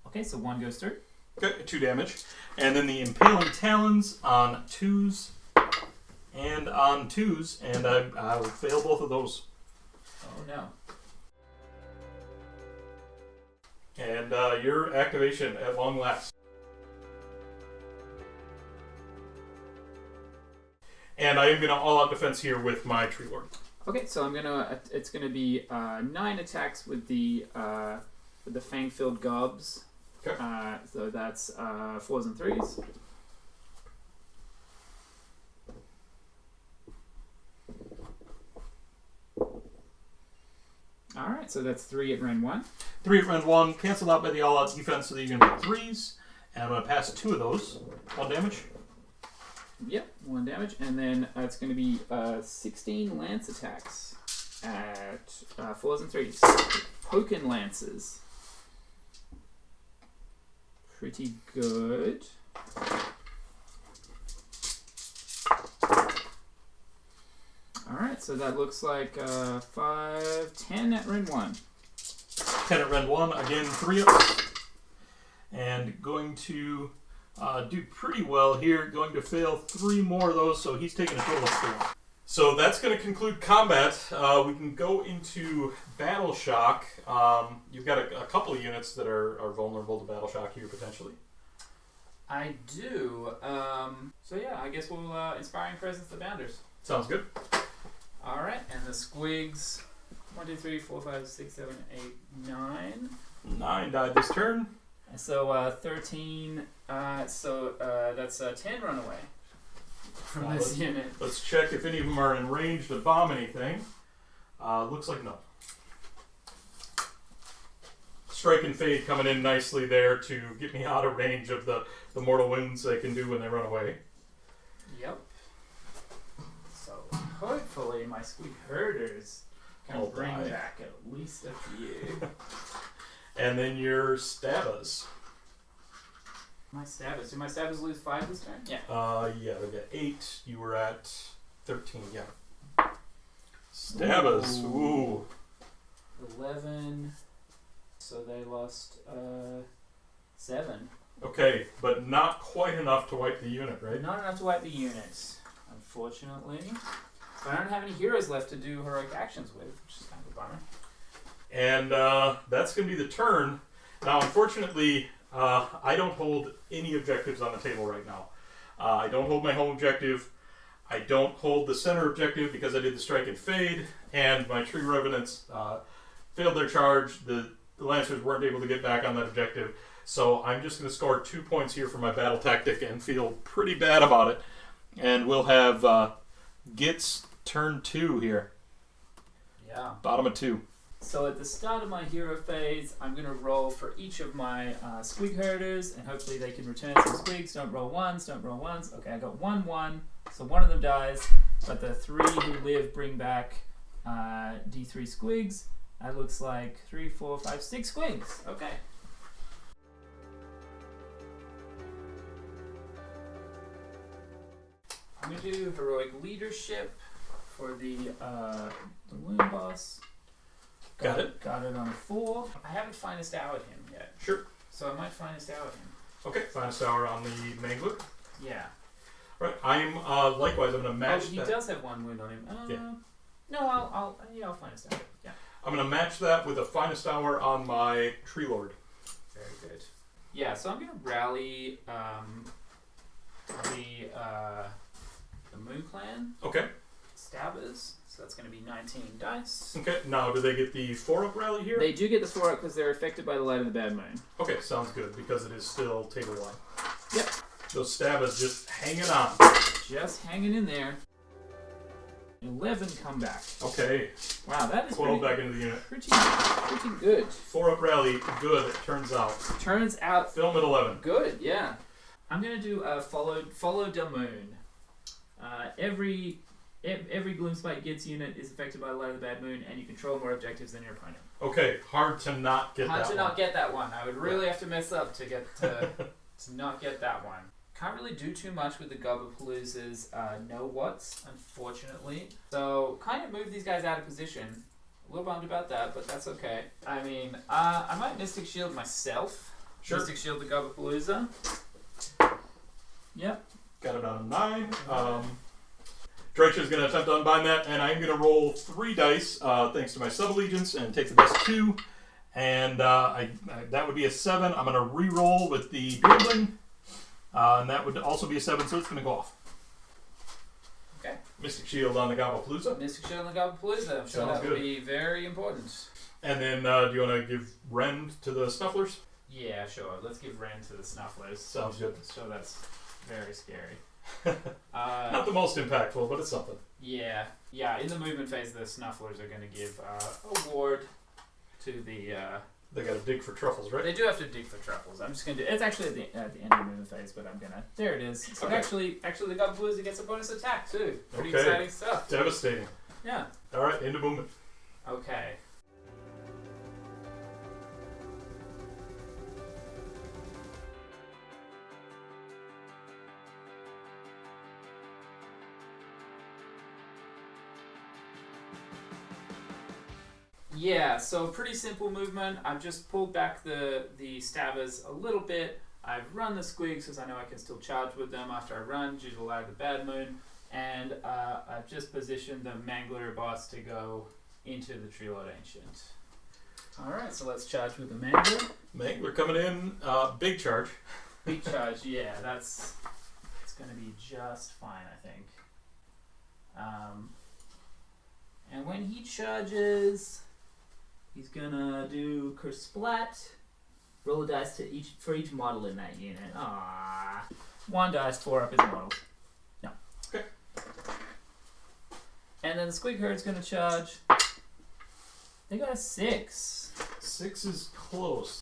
Okay, so 1 goes through. Okay, 2 damage. And then the Impaling Talons on 2s and on 2s, and I will fail both of those. Oh no. And your activation at long last. And I am going to all-out defense here with my tree lord. Okay, so I'm gonna. It's gonna be 9 attacks with the fang-filled gobs. Okay. So that's 4s and 3s. All right, so that's 3 at round 1. 3 at round 1, canceled out by the all-out defense, so you're going to get 3s. And I'm going to pass 2 of those. 1 damage. Yep, 1 damage, and then it's going to be 16 lance attacks at 4s and 3s. Poken lances. Pretty good. Alright, so that looks like 5, 10 at round 1. 10 at round 1, again 3 ups. And going to do pretty well here. Going to fail 3 more of those, so he's taking a total of 4. So that's going to conclude combat. We can go into Battle Shock. You've got a couple of units that are vulnerable to Battle Shock here, potentially. I do. So yeah, I guess we'll Inspiring Presence the Bounders. Sounds good. Alright, and the squigs. 1, 2, 3, 4, 5, 6, 7, 8, 9. 9 died this turn. So 13. So that's 10 run away from this unit. Let's check if any of them are in range to bomb anything. Looks like no. Strike and Fade coming in nicely there to get me out of range of the mortal wounds they can do when they run away. Yep. So hopefully my squig herders can bring back at least a few. And then your Stabbas. My Stabbas. Did my Stabbas lose 5 this turn? Yeah. Yeah, they got 8. You were at 13, yeah. Stabbas, ooh. 11. So they lost 7. Okay, but not quite enough to wipe the unit, right? Not enough to wipe the unit, unfortunately. But I don't have any heroes left to do heroic actions with, which is kind of a bummer. And that's going to be the turn. Now, unfortunately, I don't hold any objectives on the table right now. I don't hold my home objective. I don't hold the center objective because I did the Strike and Fade, and my Tree Revenants failed their charge. The Lancers weren't able to get back on that objective. So I'm just going to score 2 points here for my battle tactic and feel pretty bad about it. And we'll have Gitz turn 2 here. Yeah. Bottom of 2. So at the start of my hero phase, I'm going to roll for each of my squig herders, and hopefully they can return some squigs. Don't roll ones, don't roll ones. Okay, I got 1, 1, so one of them dies, but the 3 who live bring back D3 squigs. That looks like 3, 4, 5, 6 squigs. Okay. I'm going to do heroic leadership for the wound boss. Got it. Got it on a 4. I haven't finest hour him yet. Sure. So I might finest hour him. Okay, finest hour on the Mangler. Yeah. Right, I'm likewise. I'm going to match he that. does have 1 wound on him. Yeah. No, I'll finest hour. Yeah. I'm going to match that with a finest hour on my Tree Lord. Very good. Yeah, so I'm going to rally the Moon Clan. Okay. Stabbers. So that's going to be 19 dice. Okay, now do they get the 4-up rally here? They do get the 4 up because they're affected by the light of the bad moon. Okay, sounds good, because it is still table line. Yep. Those stabbers just hanging on. Just hanging in there. 11 come back. Okay. Wow, that is 12 back into the unit. pretty good. 4-up rally, good, it turns out. Turns out Film at 11. good, yeah. I'm going to do follow the moon. Every Gloomspite Gitz unit is affected by the light of the bad moon, and you control more objectives than your opponent. Okay, hard to not get that one. Hard to not get that one. I would really have to mess up to get to not get that one. Can't really do too much with the Gobblepalooza's know-whats, unfortunately. So, kind of move these guys out of position. A little bummed about that, but that's okay. I mean, I might Mystic Shield myself. Sure. Mystic Shield the Gobblepalooza. Yep. Got it on a 9. Dreicher's going to attempt to unbind that, and I'm going to roll 3 dice, thanks to my sub-allegiance, and take the best 2. And that would be a 7. I'm going to re-roll with the dwindling, and that would also be a 7, so it's going to go off. Okay. Mystic Shield on the Gobblepalooza. Mystic Shield on the Gobblepalooza. I'm sure that would be very important. And then, do you want to give Rend to the Snufflers? Yeah, sure. Let's give Rend to the Snufflers. Sounds good. So that's very scary. Not the most impactful, but it's something. Yeah. In the movement phase, the Snufflers are going to give a ward to the. They got to dig for truffles, right? They do have to dig for truffles. I'm just going to do. It's actually at the end of the movement phase, but I'm gonna. There it is. So okay. actually, the Gobblepalooza gets a bonus attack too. Pretty okay. exciting stuff. Devastating. Yeah. All right, into movement. Okay. Yeah, so pretty simple movement. I've just pulled back the stabbers a little bit. I've run the squigs because I know I can still charge with them after I run due to the light of the bad moon. And I've just positioned the Mangler boss to go into the Tree Lord Ancient. Alright, so let's charge with the Mangler. Mangler coming in, big charge. Big charge, yeah, it's going to be just fine, I think. And when he charges, he's gonna do Curse Splat. Roll a dice for each model in that unit. Ah, 1 dice, 4 up his models. No. Okay. And then the Squig Herd's gonna charge. They got a 6. 6 is close.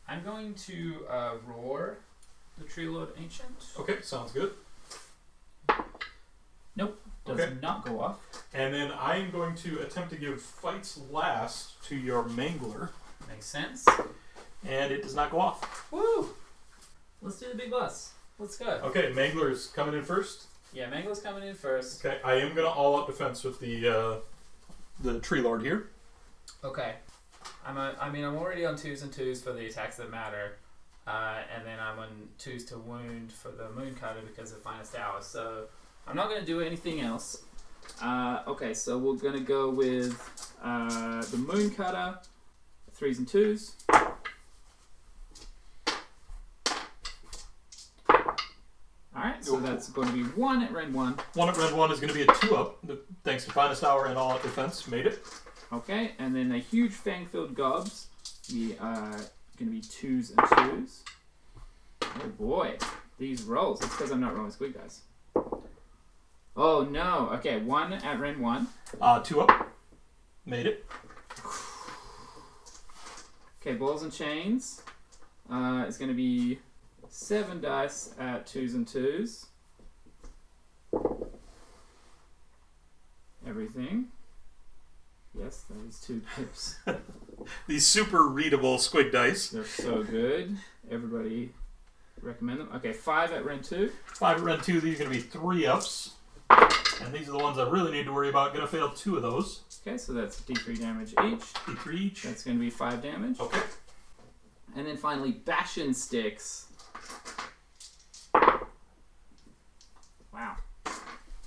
I'm going to roar the Tree Lord Ancient. Okay, sounds good. Nope, does okay. not go off. And then I'm going to attempt to give Fights Last to your Mangler. Makes sense. And it does not go off. Woo! Let's do the big boss. Let's go. Okay, Mangler's coming in first. Yeah, Mangler's coming in first. Okay, I am going to all-out defense with the Tree Lord here. Okay. I'm already on 2s and 2s for the attacks that matter, and then I'm on 2s to wound for the Moon Cutter because of Finest Hour. So I'm not going to do anything else. Okay, so we're going to go with the Moon Cutter, 3s and 2s. Alright, so that's going to be 1 at Ren 1. 1 at Ren 1 is going to be a 2-up, thanks to Finest Hour and all-out defense. Made it. Okay, and then a huge fang-filled gobs. We are going to be 2s and 2s. Oh boy, these rolls. That's because I'm not rolling squig dice. Oh no. Okay, 1 at Ren 1. 2-up. Made it. Okay, balls and chains. It's going to be 7 dice at 2s and 2s. Everything. Yes, that is 2 pips. These super readable squig dice. They're so good. Everybody recommend them. Okay, 5 at Ren 2. 5 at Ren 2, these are going to be 3 ups. And these are the ones I really need to worry about. Going to fail 2 of those. Okay, so that's D3 damage each. D3 each. That's going to be 5 damage. Okay. And then finally, Bastion Sticks. Wow.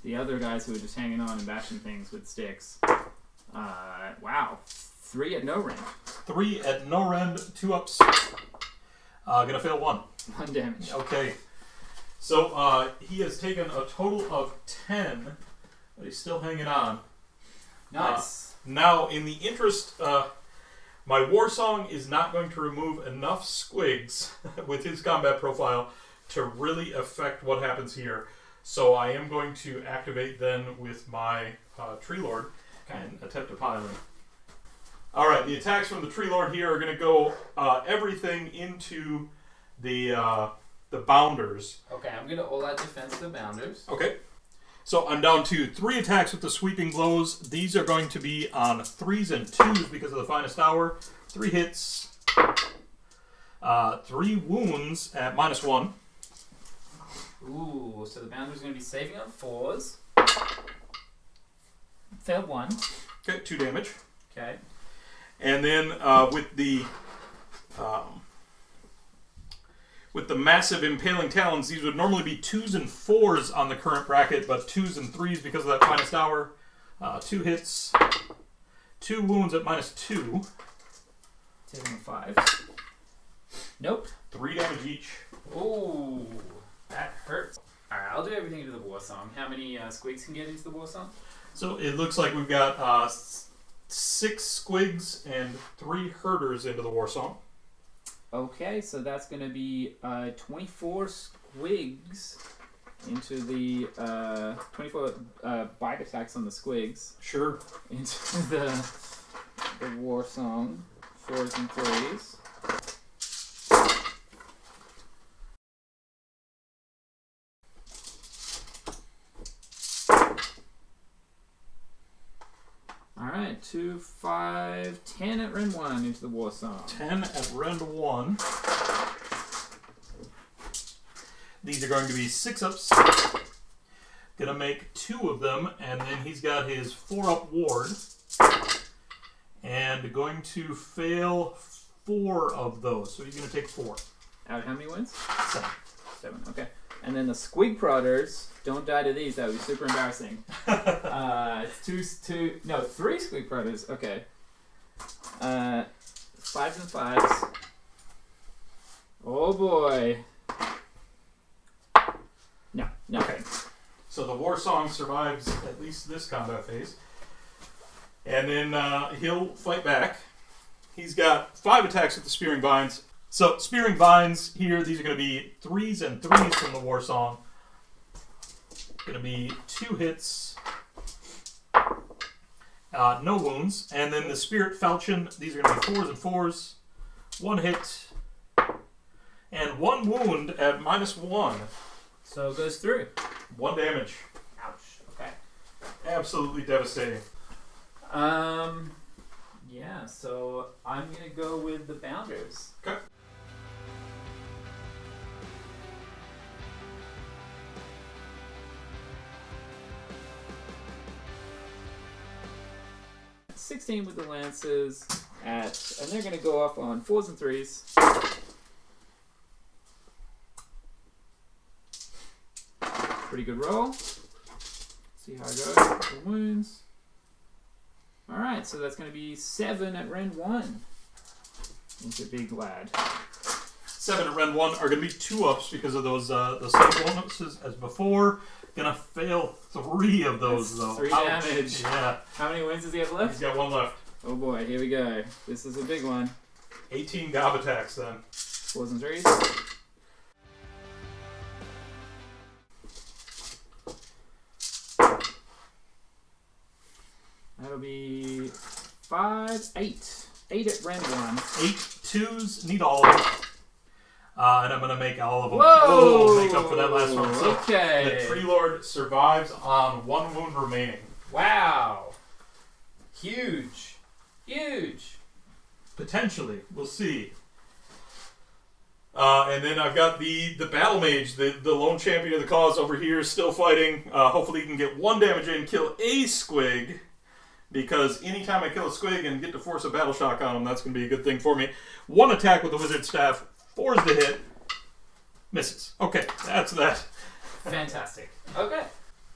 The other guys who were just hanging on and bashing things with sticks. Wow. 3 at no rend. 3 at no rend, 2 ups. Gonna fail 1. 1 damage. Okay. So he has taken a total of 10, but he's still hanging on. Nice. Now, in the interest, my war song is not going to remove enough squigs with his combat profile to really affect what happens here. So I am going to activate then with my Tree Lord and attempt to pile him. Alright, the attacks from the Tree Lord here are going to go everything into the Bounders. Okay, I'm going to all-out defense the Bounders. Okay. So I'm down to 3 attacks with the Sweeping Blows. These are going to be on 3s and 2s because of the Finest Hour. 3 hits. 3 wounds at -1. Ooh, so the Bounder's going to be saving on 4s. Failed 1. Okay, 2 damage. Okay. And then with the massive Impaling Talons, these would normally be 2s and 4s on the current bracket, but 2s and 3s because of that Finest Hour. 2 hits. 2 wounds at -2. Saving on 5s. Nope. 3 damage each. Ooh, that hurts. Alright, I'll do everything into the War Song. How many squigs can get into the War Song? So it looks like we've got 6 squigs and 3 herders into the War Song. Okay, so that's going to be 24 squigs into the 24 bite attacks on the squigs. Sure. Into the War Song, 4s and 3s. Alright, 2, 5, 10 at Ren 1 into the War Song. 10 at Rend 1. These are going to be 6 ups. Gonna make 2 of them, and then he's got his 4-up ward. And going to fail 4 of those. So he's gonna take 4. Out of how many wins? 7. 7, okay. And then the Squig Prodders, don't die to these, that would be super embarrassing. It's 3 Squig Prodders, okay. 5s and 5s. Oh boy. No. Okay. So the War Song survives at least this combat phase. And then he'll fight back. He's got 5 attacks with the Spearing Vines. So, Spearing Vines here, these are going to be 3s and 3s from the War Song. Going to be 2 hits. No wounds. And then the Spirit Falchion, these are going to be 4s and 4s. 1 hit. And 1 wound at -1. So it goes through. 1 damage. Ouch. Okay. Absolutely devastating. Yeah, so I'm going to go with the Bounders. Okay. $16 with the Lances and they're going to go off on 4s and 3s. Pretty good roll. See how I go. The wounds. Alright, so that's going to be 7 at Ren 1. Into Big Lad. 7 at Ren 1 are going to be 2 ups because of those the same bonuses as before. Gonna fail 3 of those though. 3 Ouch. damage. Yeah. How many wins does he have left? He's got 1 left. Oh boy, here we go. This is a big one. 18 gob attacks then. 4s and 3s. That'll be 5, 8. 8 at Ren 1. 8 2s, need all of them. And I'm going to make all of them. Whoa! Make up for that last one. So Okay. the Tree Lord survives on 1 wound remaining. Wow. Huge. Huge. Potentially. We'll see. And then I've got the Battle Mage, the lone champion of the cause over here, still fighting. Hopefully he can get 1 damage in, kill a squig, because anytime I kill a squig and get to force a Battle Shock on him, that's going to be a good thing for me. 1 attack with the Wizard Staff, 4 is the hit, misses. Okay, that's that. Fantastic. Okay.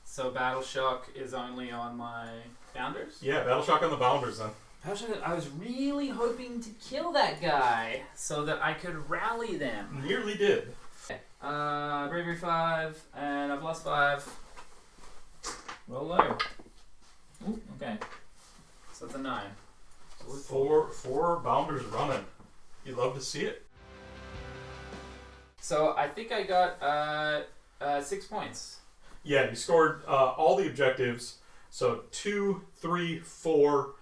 So Battle Shock is only on my Founders? Yeah, Battle Shock on the Bounders then. I was really hoping to kill that guy so that I could rally them. Nearly did. Bravery 5, and I've lost 5. Roll low. Ooh, okay. So that's a 9. Four Bounders running. You love to see it. So I think I got 6 points. Yeah, you scored all the objectives. So 2, 3, 4.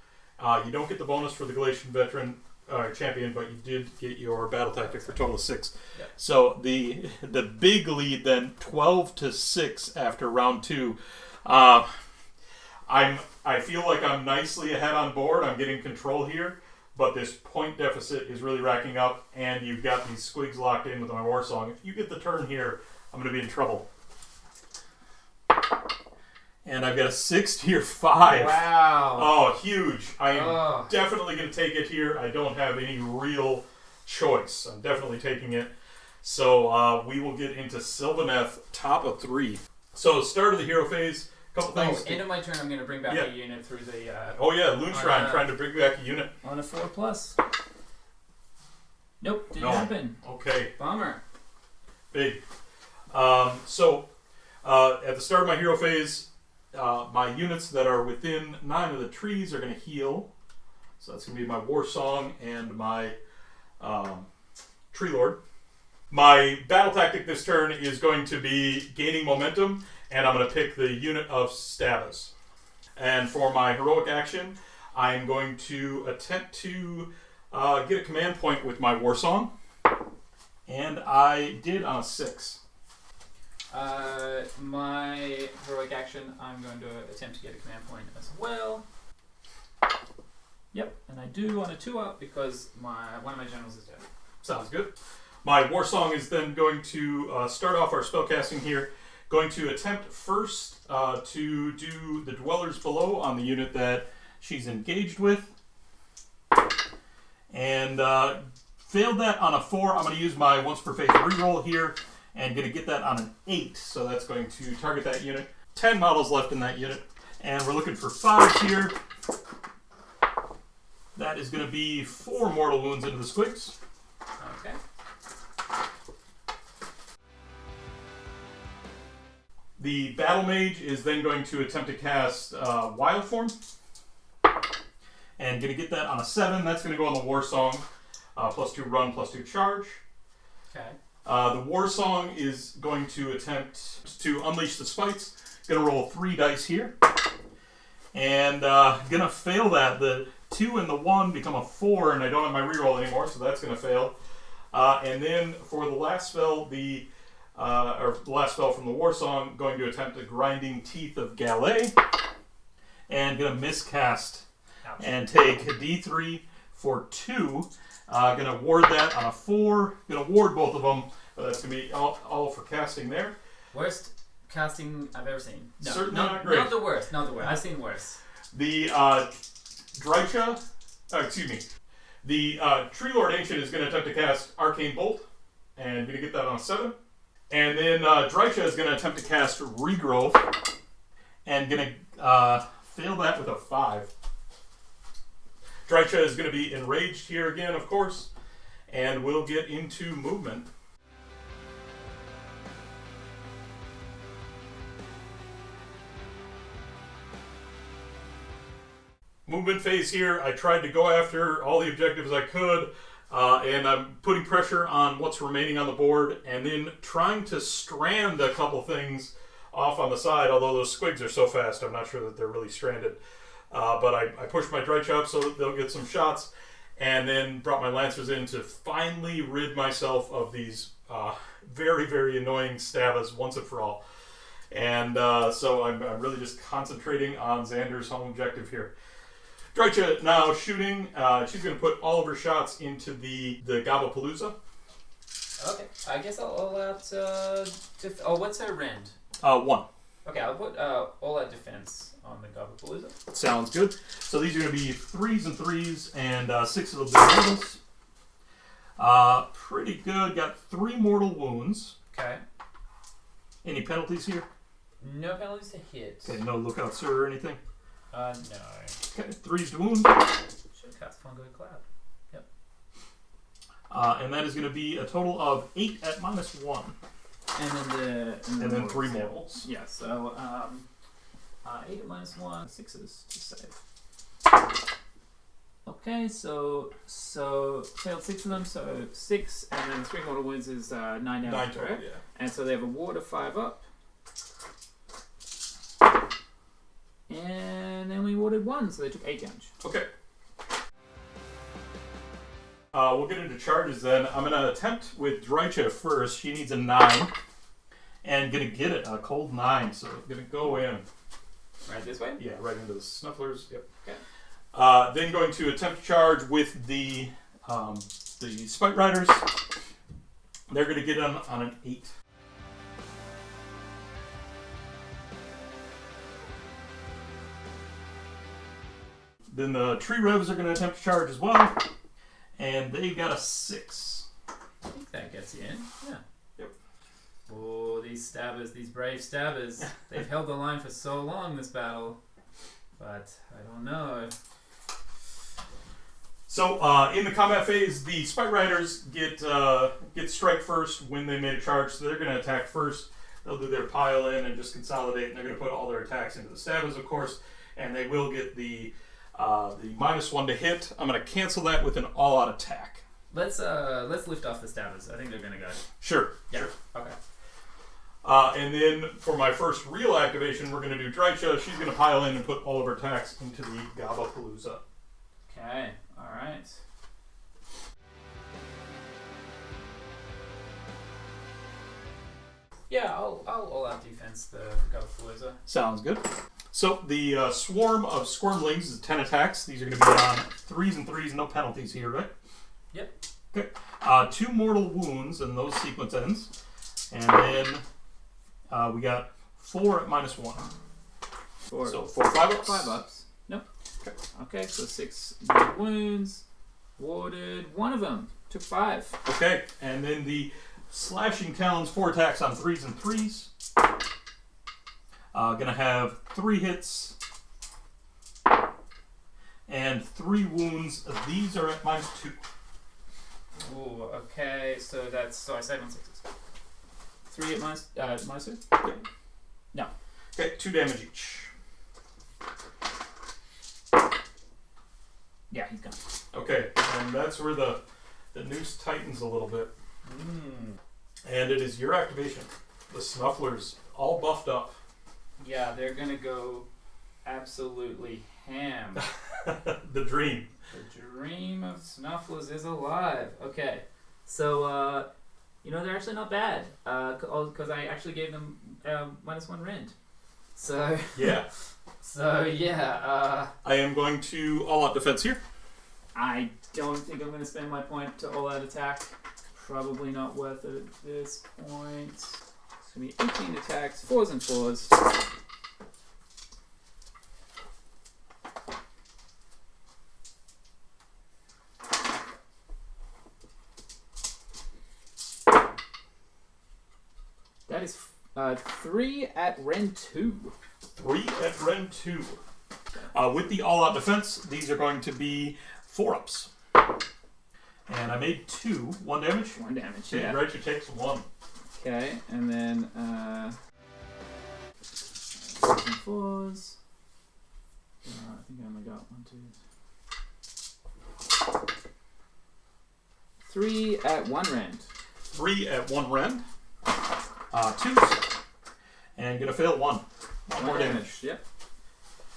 You don't get the bonus for the Galatian Veteran Champion, but you did get your battle tactic for a total of 6. Yep. So the big lead then, 12-6 after round 2. I feel like I'm nicely ahead on board. I'm getting control here, but this point deficit is really racking up, and you've got these squigs locked in with my War Song. If you get the turn here, I'm going to be in trouble. And I've got a 6 tier 5. Wow. Oh, huge. I am definitely going to take it here. I don't have any real choice. I'm definitely taking it. So we will get into Sylvaneth, top of 3. So start of the hero phase. Couple things. End of my turn, I'm going to bring back a unit through the... Loon Shrine, trying to bring back a unit. On a 4+. Nope, didn't happen. Okay. Bummer. Big. So at the start of my hero phase, my units that are within 9 of the trees are going to heal. So that's going to be my War Song and my Tree Lord. My battle tactic this turn is going to be gaining momentum, and I'm going to pick the unit of Stabbas. And for my heroic action, I'm going to attempt to get a command point with my War Song. And I did on a 6. My heroic action, I'm going to attempt to get a command point as well. Yep, and I do on a 2-up because one of my generals is dead. Sounds good. My War Song is then going to start off our spellcasting here. Going to attempt first to do the Dwellers Below on the unit that she's engaged with. And failed that on a 4. I'm going to use my once per phase reroll here. And going to get that on an 8, so that's going to target that unit. 10 models left in that unit, and we're looking for 5 here. That is going to be 4 mortal wounds into the squigs. Okay. The Battle Mage is then going to attempt to cast Wild Form, and going to get that on a 7. That's going to go on the War Song, +2 run, +2 charge. Okay. The War Song is going to attempt to unleash the spikes. Going to roll 3 dice here. And going to fail that. The 2 and the 1 become a 4, and I don't have my reroll anymore, so that's going to fail. And then for the last spell, the last spell from the War Song, going to attempt the Grinding Teeth of Gallet. And going to miscast. Ouch. And take a D3 for 2. Going to ward that on a 4. Going to ward both of them. That's going to be all for casting there. Worst casting I've ever seen. No, certainly not great. Not the worst. Not the worst. I've seen worse. The the Tree Lord Ancient is going to attempt to cast Arcane Bolt. And going to get that on a 7. And then Drycha is going to attempt to cast Regrowth. And going to fail that with a 5. Drycha is going to be enraged here again, of course, and we'll get into movement. Movement phase here, I tried to go after all the objectives I could, and I'm putting pressure on what's remaining on the board, and then trying to strand a couple things off on the side, although those squigs are so fast, I'm not sure that they're really stranded. But I pushed my Drycha up so that they'll get some shots, and then brought my Lancers in to finally rid myself of these very, very annoying Stabbas once and for all. And so I'm really just concentrating on Xander's home objective here. Drycha now shooting. She's going to put all of her shots into the Gabapalooza. Okay, I guess I'll all out. What's her rend? 1. Okay, I'll put all out defense on the Gabapalooza. Sounds good. So these are going to be 3s and 3s and 6 of the mortals. Pretty good. Got 3 mortal wounds. Okay. Any penalties here? No penalties to hit. Okay, no lookouts or anything? No. Okay, 3s to wound. Should cast Fungus Cloud. Yep. And that is going to be a total of 8 at -1. And then 3 mortals. Yeah, so 8 at -1, 6s to save. Okay, so failed 6 of them, so 6, and then 3 mortal wounds is 9 damage, 9 total, right? yeah. And so they have a ward of 5 up. And then we warded 1, so they took 8 damage. Okay. We'll get into charges then. I'm going to attempt with Drycha first. She needs a 9. And going to get it, a cold 9. So going to go in. Right this way? Yeah, right into the snufflers. Yep. Okay. Then going to attempt to charge with the Spite Riders. They're going to get on an 8. Then the Tree Revs are going to attempt to charge as well. And they've got a 6. I think that gets you in. Yeah. Yep. Oh, these stabbers, these brave stabbers. They've held the line for so long this battle. But I don't know. So in the combat phase, the Spite Riders get strike first when they made a charge. So they're going to attack first. They'll do their pile in and just consolidate. And they're going to put all their attacks into the stabbers, of course. And they will get the -1 to hit. I'm going to cancel that with an all-out attack. Let's lift off the stabbers. I think they're going to go. Sure. Yeah. Sure. Okay. And then for my first real activation, we're going to do Drycha. She's going to pile in and put all of her attacks into the Gabapalooza. Okay. All right. Yeah, I'll all out defense the Gabapalooza. Sounds good. So the swarm of Squirmlings is 10 attacks. These are going to be on 3s and 3s, no penalties here, right? Yep. Okay. 2 mortal wounds, and those sequence ends. And then we got 4 at -1. 4. So 4 5 ups. 5 ups. Nope. Okay. Okay, so 6 wounds. Warded 1 of them. Took 5. Okay, and then the Slashing Talons, 4 attacks on 3s and 3s. Gonna have 3 hits and 3 wounds. These are at -2. Ooh, okay, so I saved on 6s. 3 at -2? Yeah. No. Okay, 2 damage each. Yeah, he's gone. Okay, and that's where the noose tightens a little bit. And it is your activation. The Snufflers, all buffed up. Yeah, they're gonna go absolutely ham. The dream. The dream of Snufflers is alive. Okay, so they're actually not bad. Because I actually gave them -1 rend. So Yeah. So yeah. I am going to all-out defense here. I don't think I'm gonna spend my point to all-out attack. Probably not worth it at this point. It's gonna be 18 attacks, 4s and 4s. That is 3 at Rend 2. 3 at Rend 2. With the all-out defense, these are going to be 4-ups. And I made 2. 1 damage? 1 damage, Okay, yeah. Drycha takes 1. Okay, and then 6 and 4s. I think I only got 1, 2. 3 at 1 rend. 3 at 1 rend. 2s. And gonna fail 1. 1 more damage. Yep.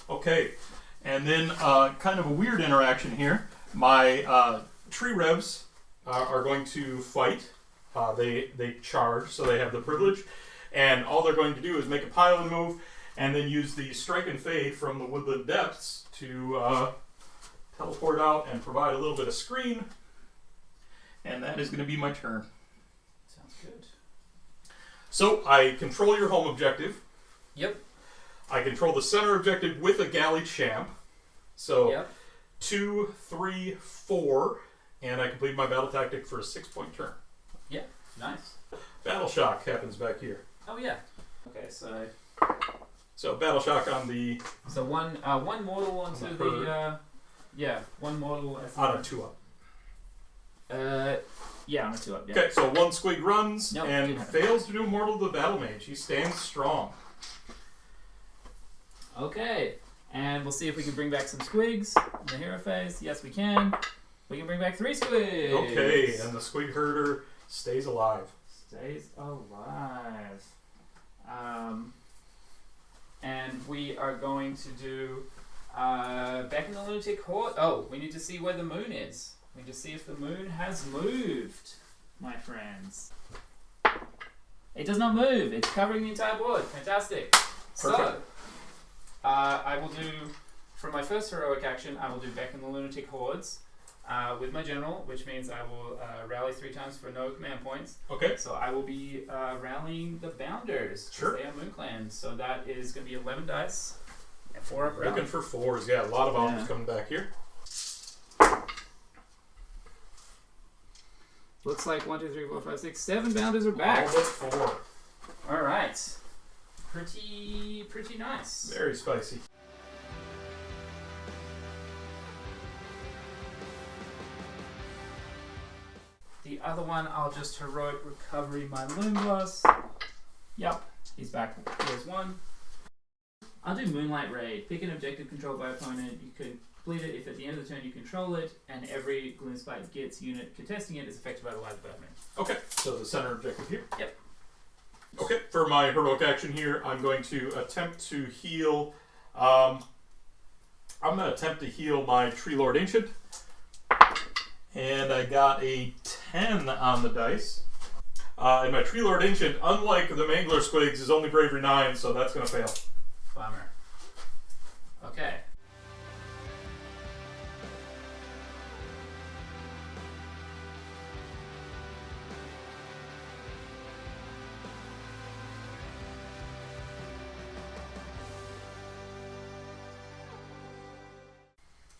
Okay, and then kind of a weird interaction here. My Tree Revs are going to fight. They charge, so they have the privilege. And all they're going to do is make a pile and move, and then use the Strike and Fade from the Woodland Depths to teleport out and provide a little bit of screen. And that is going to be my turn. Sounds good. So I control your home objective. Yep. I control the center objective with a galley champ. So Yep. 2, 3, 4, and I complete my battle tactic for a 6-point turn. Yeah, nice. Battle shock happens back here. Oh yeah. Okay, so battle shock on the one mortal onto one mortal as on a 2-up. Yeah, on a 2-up. Yeah. Okay, so one squig runs Nope, and didn't happen. fails to do mortal to the battle mage. He stands strong. Okay, and we'll see if we can bring back some squigs in the hero phase. Yes, we can. We can bring back 3 squigs. Okay, and the squig herder stays alive. Stays alive. And we are going to do back in the lunatic horde. Oh, we need to see where the moon is. We need to see if the moon has moved, my friends. It does not move. It's covering the entire board. Fantastic. Perfect. So, I will do, for my first heroic action, I will do back in the lunatic hordes with my general, which means I will rally 3 times for no command points. Okay. So I will be rallying the Bounders. Sure. They are Moon Clan. So that is going to be 11 dice and 4 up Looking for 4s. Yeah, a lot of bombers coming back here. Looks like 1, 2, 3, 4, 5, 6, 7 Bounders are back. All but 4. All right. Pretty nice. Very spicy. The other one, I'll just heroic recovery my Moonblast. Yep, he's back. There's 1. I'll do Moonlight Raid. Pick an objective controlled by opponent. You can complete it if at the end of the turn you control it, and every Gloomspite Gitz unit contesting it is affected by the light of Batman. Okay, so the center objective here. Yep. Okay, for my heroic action here, I'm going to attempt to heal. I'm going to attempt to heal my Tree Lord Ancient. And I got a 10 on the dice. And my Tree Lord Ancient, unlike the Mangler Squigs, is only Bravery 9, so that's going to fail. Bummer. Okay.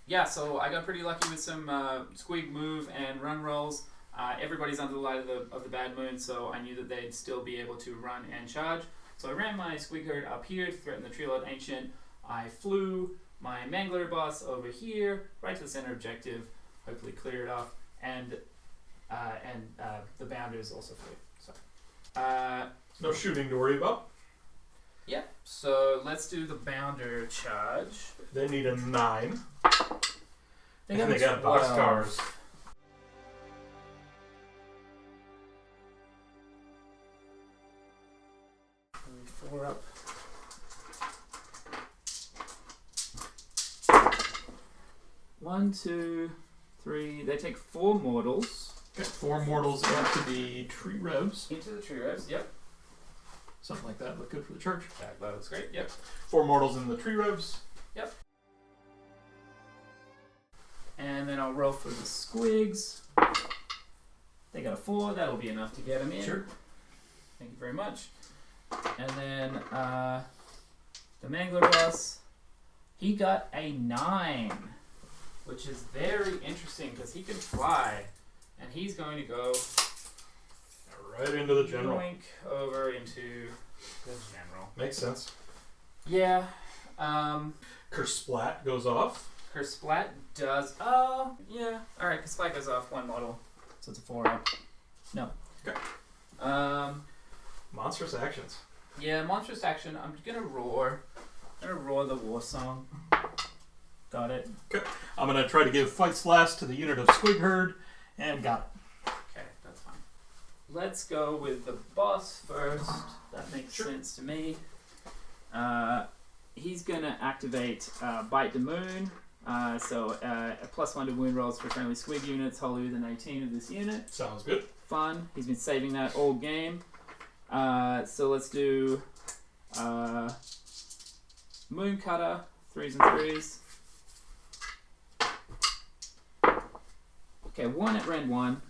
Yeah, so I got pretty lucky with some squig move and run rolls. Everybody's under the light of the bad moon, so I knew that they'd still be able to run and charge. So I ran my squig herd up here to threaten the Tree Lord Ancient. I flew my Mangler boss over here, right to the center objective, hopefully clear it off, and the Bounders also flew. So, no shooting to worry about. Yeah, so let's do the Bounder charge. They need a 9. They got boxcars. 4 up. One, 2, 3. They take 4 mortals. Okay, 4 mortals into the Tree Revs. Into the Tree Revs, yep. Something like that. Look good for the church. That looks great, yep. 4 mortals in the Tree Revs. Yep. And then I'll roll for the squigs. They got a 4. That'll be enough to get them in. Sure. Thank you very much. And then the Mangler boss, he got a 9, which is very interesting because he can fly, and he's going to go right into the general. Yoink over into the general. Makes sense. Yeah. Kersplat goes off. Kersplat does. Oh, yeah. All right. Kersplat goes off 1 model, so it's a 4 up. No. Okay. Monstrous actions. Yeah, monstrous action. I'm gonna roar. I'm gonna roar the war song. Got it. Okay. I'm gonna try to give Fight's Last to the unit of Squig Herd, and got it. Okay, that's fine. Let's go with the boss first. That makes sense to me. He's gonna activate Bite the Moon. So a +1 to wound rolls for friendly Squig units wholly within 18 of this unit. Sounds good. Fun. He's been saving that all game. So let's do Moon Cutter, 3s and 3s. Okay, 1 at Rend 1.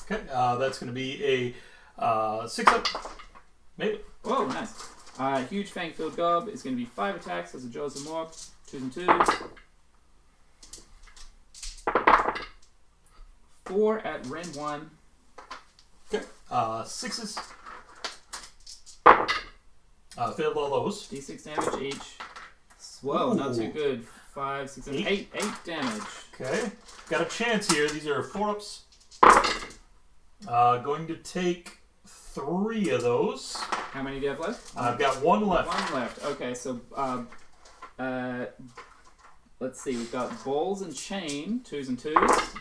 Okay, that's going to be a 6 up. Maybe. Whoa, nice. Huge Fang-filled Gob is going to be 5 attacks as a Jaws of Mork. 2s and 2s. 4 at Rend 1. Okay, 6s. Failed all those. D6 damage each. Whoa, Ooh. not too good. 5, 6, 7, 8 damage. Okay, got a chance here. These are 4-ups. Going to take 3 of those. How many do you have left? I've got 1 left. 1 left. Okay, so let's see. We've got Balls and Chain, 2s and 2s.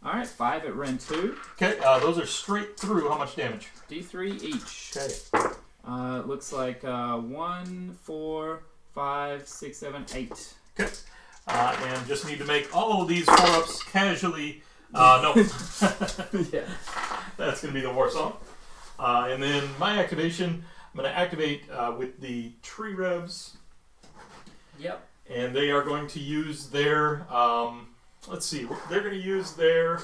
Alright, 5 at Rend 2. Okay, those are straight through. How much damage? D3 each. Okay. Looks like 1, 4, 5, 6, 7, 8. Okay. And just need to make all of these 4-ups casually. No. Yeah. That's going to be the war song. And then my activation, I'm going to activate with the tree revs. Yep. And they are going to use their, let's see, they're going to use their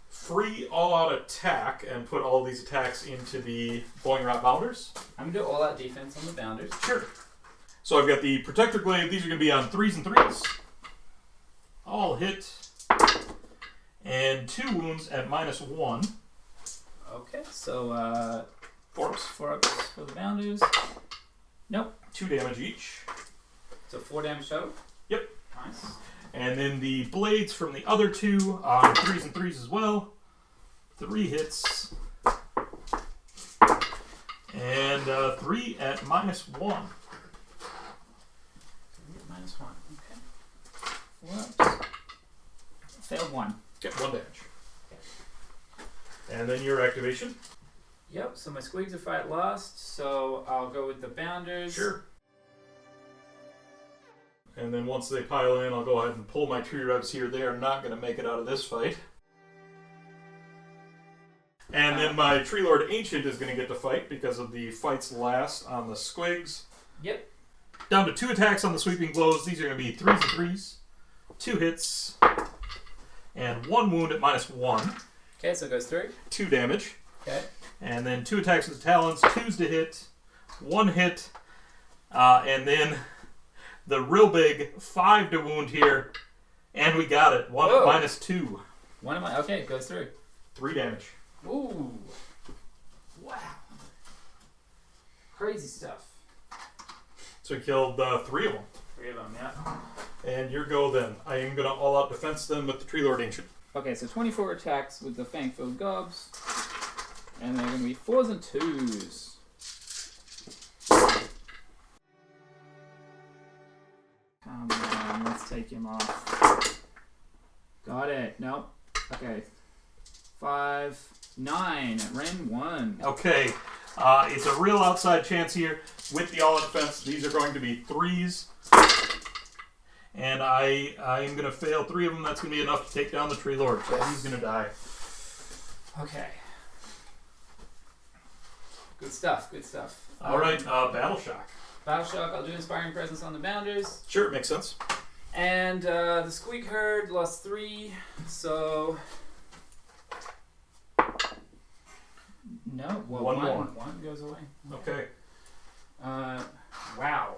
free all-out attack and put all these attacks into the Boing Rot Bounders. I'm going to do all-out defense on the Bounders. Sure. So I've got the Protector Glaive. These are going to be on 3s and 3s. All hit. And 2 wounds at -1. Okay, so 4-ups. 4-ups for the Bounders. Nope. 2 damage each. So 4 damage total? Yep. Nice. And then the blades from the other 2 on 3s and 3s as well. 3 hits. And 3 at -1. 3 at -1. Okay. Whoops. Failed 1. Get 1 damage. And then your activation. Yep, so my squigs are fight last, so I'll go with the Bounders. Sure. And then once they pile in, I'll go ahead and pull my tree revs here. They are not going to make it out of this fight. And then my Tree Lord Ancient is going to get to fight because of the fights last on the squigs. Yep. Down to 2 attacks on the sweeping blows. These are going to be 3s and 3s. 2 hits. And 1 wound at -1. Okay, so it goes through. 2 damage. Okay. And then 2 attacks with the talons. 2s to hit. 1 hit. And then the real big 5 to wound here. And we got it. 1 Whoa. at -2. One of my... Okay, it goes through. 3 damage. Ooh. Wow. Crazy stuff. So we killed 3 of them. 3 of them, yeah. And your go then. I am going to all-out defense them with the Tree Lord Ancient. Okay, so 24 attacks with the Fang-filled Gobs. And they're going to be 4s and 2s. Come on, let's take him off. Got it. Nope. Okay. 5, 9 at Rend 1. Okay. It's a real outside chance here. With the all-out defense, these are going to be 3s. And I am going to fail 3 of them. That's going to be enough to take down the Tree Lord. So he's going to die. Okay. Good stuff, good stuff. All right, Battle Shock. Battle Shock, I'll do Inspiring Presence on the Bounders. Sure, makes sense. And the Squeak Herd lost 3, so... No, well, One more. 1 goes away. Okay. Wow.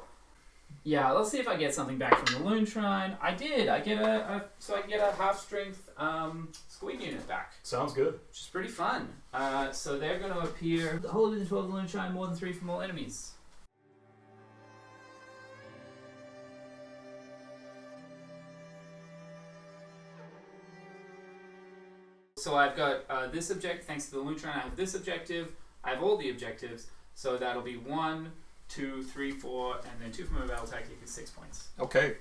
Yeah, let's see if I get something back from the Loon Shrine. I did. I get so I can get a half-strength Squeak unit back, Sounds good. which is pretty fun. So they're going to appear. The whole of the 12 of the Loon Shrine, more than 3 from all enemies. So I've got this objective, thanks to the Loon Shrine, I have this objective. I have all the objectives, so that'll be 1, 2, 3, 4, and then 2 from a battle tactic is 6 points. Okay.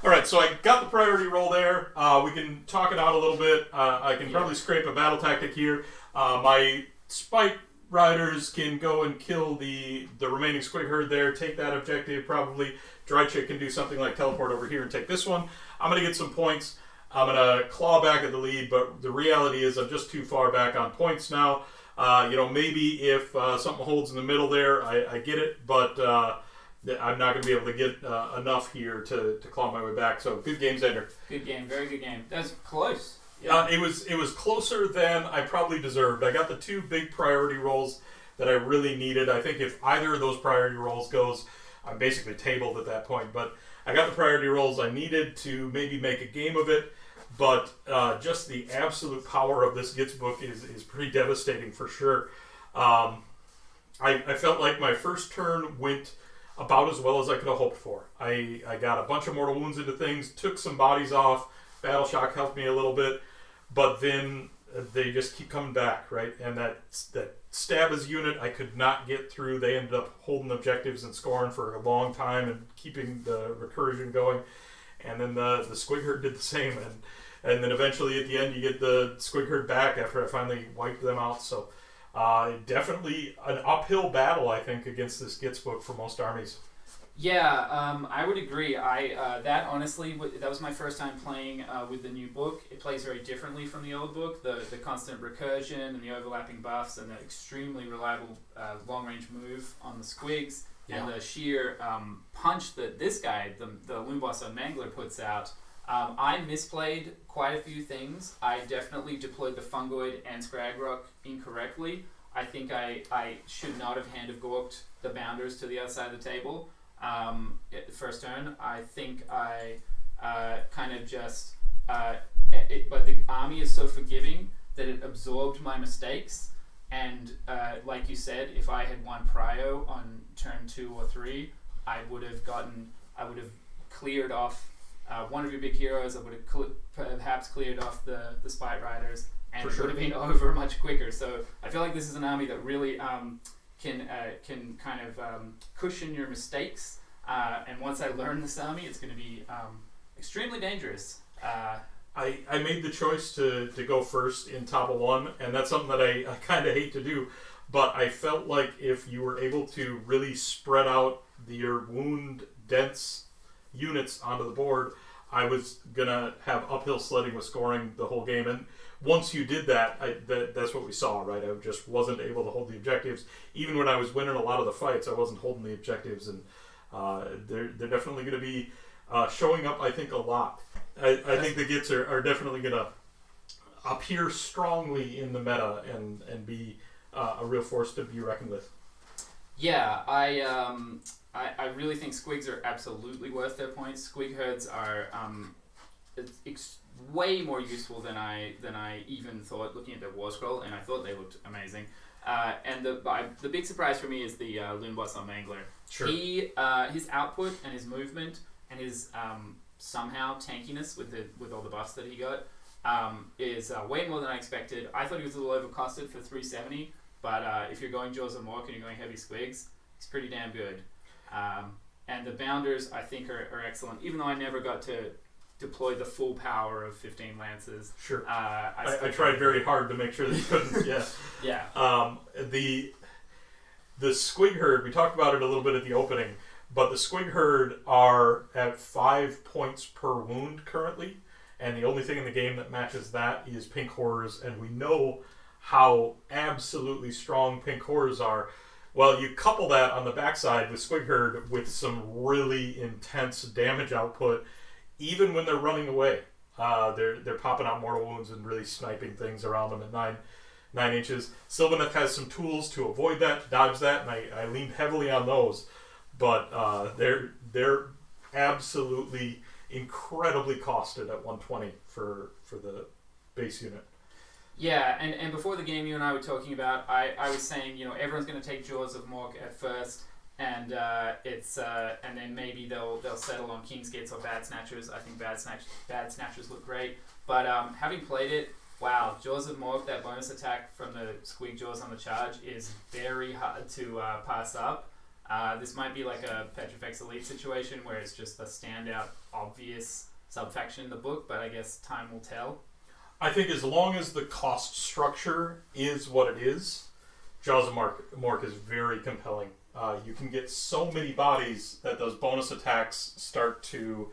All right, so I got the priority roll there. We can talk it out a little bit. I can probably scrape a battle tactic here. My Spite Riders can go and kill the remaining Squig Herd there, take that objective probably. Dry Chick can do something like teleport over here and take this one. I'm going to get some points. I'm going to claw back at the lead, but the reality is I'm just too far back on points now. Maybe if something holds in the middle there, I get it, but I'm not going to be able to get enough here to claw my way back. So good game, Xander. Good game, very good game. That's close. It was closer than I probably deserved. I got the 2 big priority rolls that I really needed. I think if either of those priority rolls goes, I'm basically tabled at that point. But I got the priority rolls I needed to maybe make a game of it. But just the absolute power of this Gitz book is pretty devastating for sure. I felt like my first turn went about as well as I could have hoped for. I got a bunch of mortal wounds into things, took some bodies off. Battle Shock helped me a little bit, but then they just keep coming back, right? And that Stabba's unit I could not get through. They ended up holding objectives and scoring for a long time and keeping the recursion going. And then the Squig Herd did the same. And then eventually at the end you get the Squig Herd back after I finally wiped them out. So definitely an uphill battle, I think, against this Gitz book for most armies. Yeah, I would agree. That honestly, that was my first time playing with the new book. It plays very differently from the old book. The constant recursion and the overlapping buffs and the extremely reliable long-range move on the squigs and the sheer punch that this guy, the Loonboss Mangler, puts out. I misplayed quite a few things. I definitely deployed the Fungoid and Scragrock incorrectly. I think I should not have Hand of Gorked the Bounders to the other side of the table. First turn, I think I kind of just but the army is so forgiving that it absorbed my mistakes, and like you said, if I had won Prio on turn 2 or 3, I would have cleared off one of your big heroes. I would have perhaps cleared off the Spite Riders, and it would have been over much quicker. So I feel like this is an army that really can kind of cushion your mistakes, and once I learn this army, it's going to be extremely dangerous. I made the choice to go first in top of 1, and that's something that I kind of hate to do, but I felt like if you were able to really spread out your wound dense units onto the board, I was gonna have uphill sledding with scoring the whole game. And once you did that, that's what we saw, right? I just wasn't able to hold the objectives. Even when I was winning a lot of the fights, I wasn't holding the objectives, and they're definitely going to be showing up, I think, a lot. I think the Gitz are definitely going to appear strongly in the meta and be a real force to be reckoned with. Yeah, I really think squigs are absolutely worth their points. Squig herds are way more useful than I even thought looking at their war scroll, and I thought they looked amazing. And the big surprise for me is the Loonboss Mangler. Sure. His output and his movement and his somehow tankiness with all the buffs that he got is way more than I expected. I thought he was a little overcosted for 370, but if you're going Jaws of Mork and you're going heavy squigs, he's pretty damn good. And the Bounders, I think, are excellent, even though I never got to deploy the full power of 15 lances. Sure. I tried very hard to make sure that you couldn't. Yeah. Yeah. The Squig Herd, we talked about it a little bit at the opening, but the Squig Herd are at 5 points per wound currently, and the only thing in the game that matches that is Pink Horrors, and we know how absolutely strong Pink Horrors are. Well, you couple that on the backside with Squig Herd with some really intense damage output, even when they're running away. They're popping out mortal wounds and really sniping things around them at 9 inches. Sylvaneth has some tools to avoid that, dodge that, and I leaned heavily on those. But they're absolutely incredibly costed at 120 for the base unit. Yeah, and before the game, you and I were talking about, I was saying, everyone's going to take Jaws of Mork at first, and and then maybe they'll settle on King's Gitz or Bad Snatchers. I think Bad Snatchers look great, but having played it, wow, Jaws of Mork, that bonus attack from the Squig Jaws on the charge is very hard to pass up. This might be like a Petrifex Elite situation where it's just a standout, obvious subfaction in the book, but I guess time will tell. I think as long as the cost structure is what it is, Jaws of Mork is very compelling. You can get so many bodies that those bonus attacks start to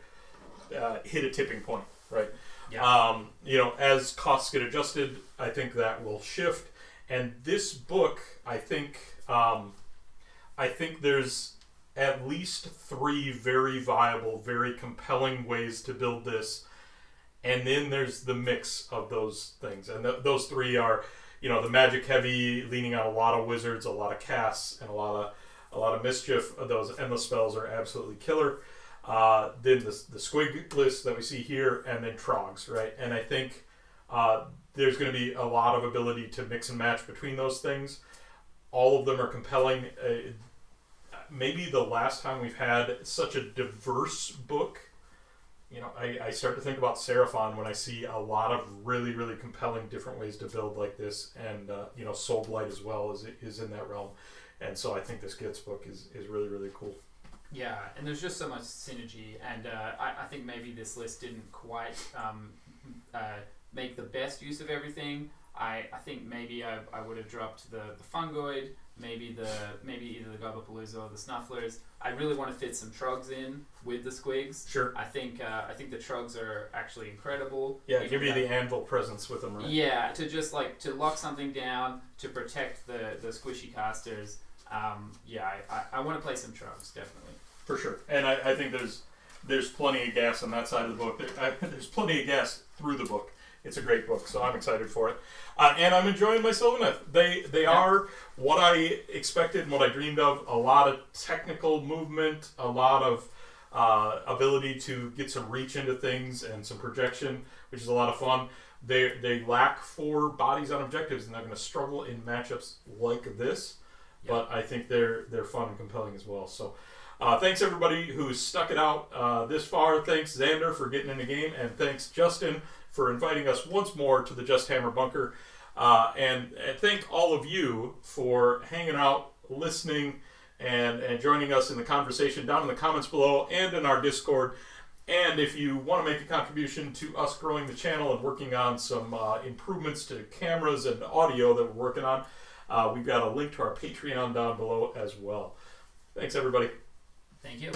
hit a tipping point, right? Yeah. As costs get adjusted, I think that will shift. And this book, I think there's at least 3 very viable, very compelling ways to build this. And then there's the mix of those things. And those 3 are, the magic heavy, leaning on a lot of wizards, a lot of casts, and a lot of mischief. Those endless spells are absolutely killer. Then the squig list that we see here, and then trogs, right? And I think there's going to be a lot of ability to mix and match between those things. All of them are compelling. Maybe the last time we've had such a diverse book, I start to think about Seraphon when I see a lot of really, really compelling different ways to build like this, and Soul Blight as well is in that realm. And so I think this Gitz book is really, really cool. Yeah, and there's just so much synergy, and I think maybe this list didn't quite make the best use of everything. I think maybe I would have dropped the fungoid, maybe either the Gobblepalooza or the Snufflers. I really want to fit some trogs in with the squigs. Sure. I think the trogs are actually incredible. Yeah, give you the anvil presence with them, right? Yeah, to just to lock something down, to protect the squishy casters. I want to play some trogs, definitely. For sure. And I think there's plenty of gas on that side of the book. There's plenty of gas through the book. It's a great book, so I'm excited for it. And I'm enjoying my Sylvaneth. They are what I expected and what I dreamed of. A lot of technical movement, a lot of ability to get some reach into things and some projection, which is a lot of fun. They lack 4 bodies on objectives, and they're going to struggle in matchups like this. Yep. But I think they're fun and compelling as well. So thanks everybody who's stuck it out this far. Thanks Xander for getting in the game, and thanks Justin for inviting us once more to the Just Hammer Bunker. And thank all of you for hanging out, listening, and joining us in the conversation down in the comments below and in our Discord. And if you want to make a contribution to us growing the channel and working on some improvements to cameras and audio that we're working on, we've got a link to our Patreon down below as well. Thanks, everybody. Thank you.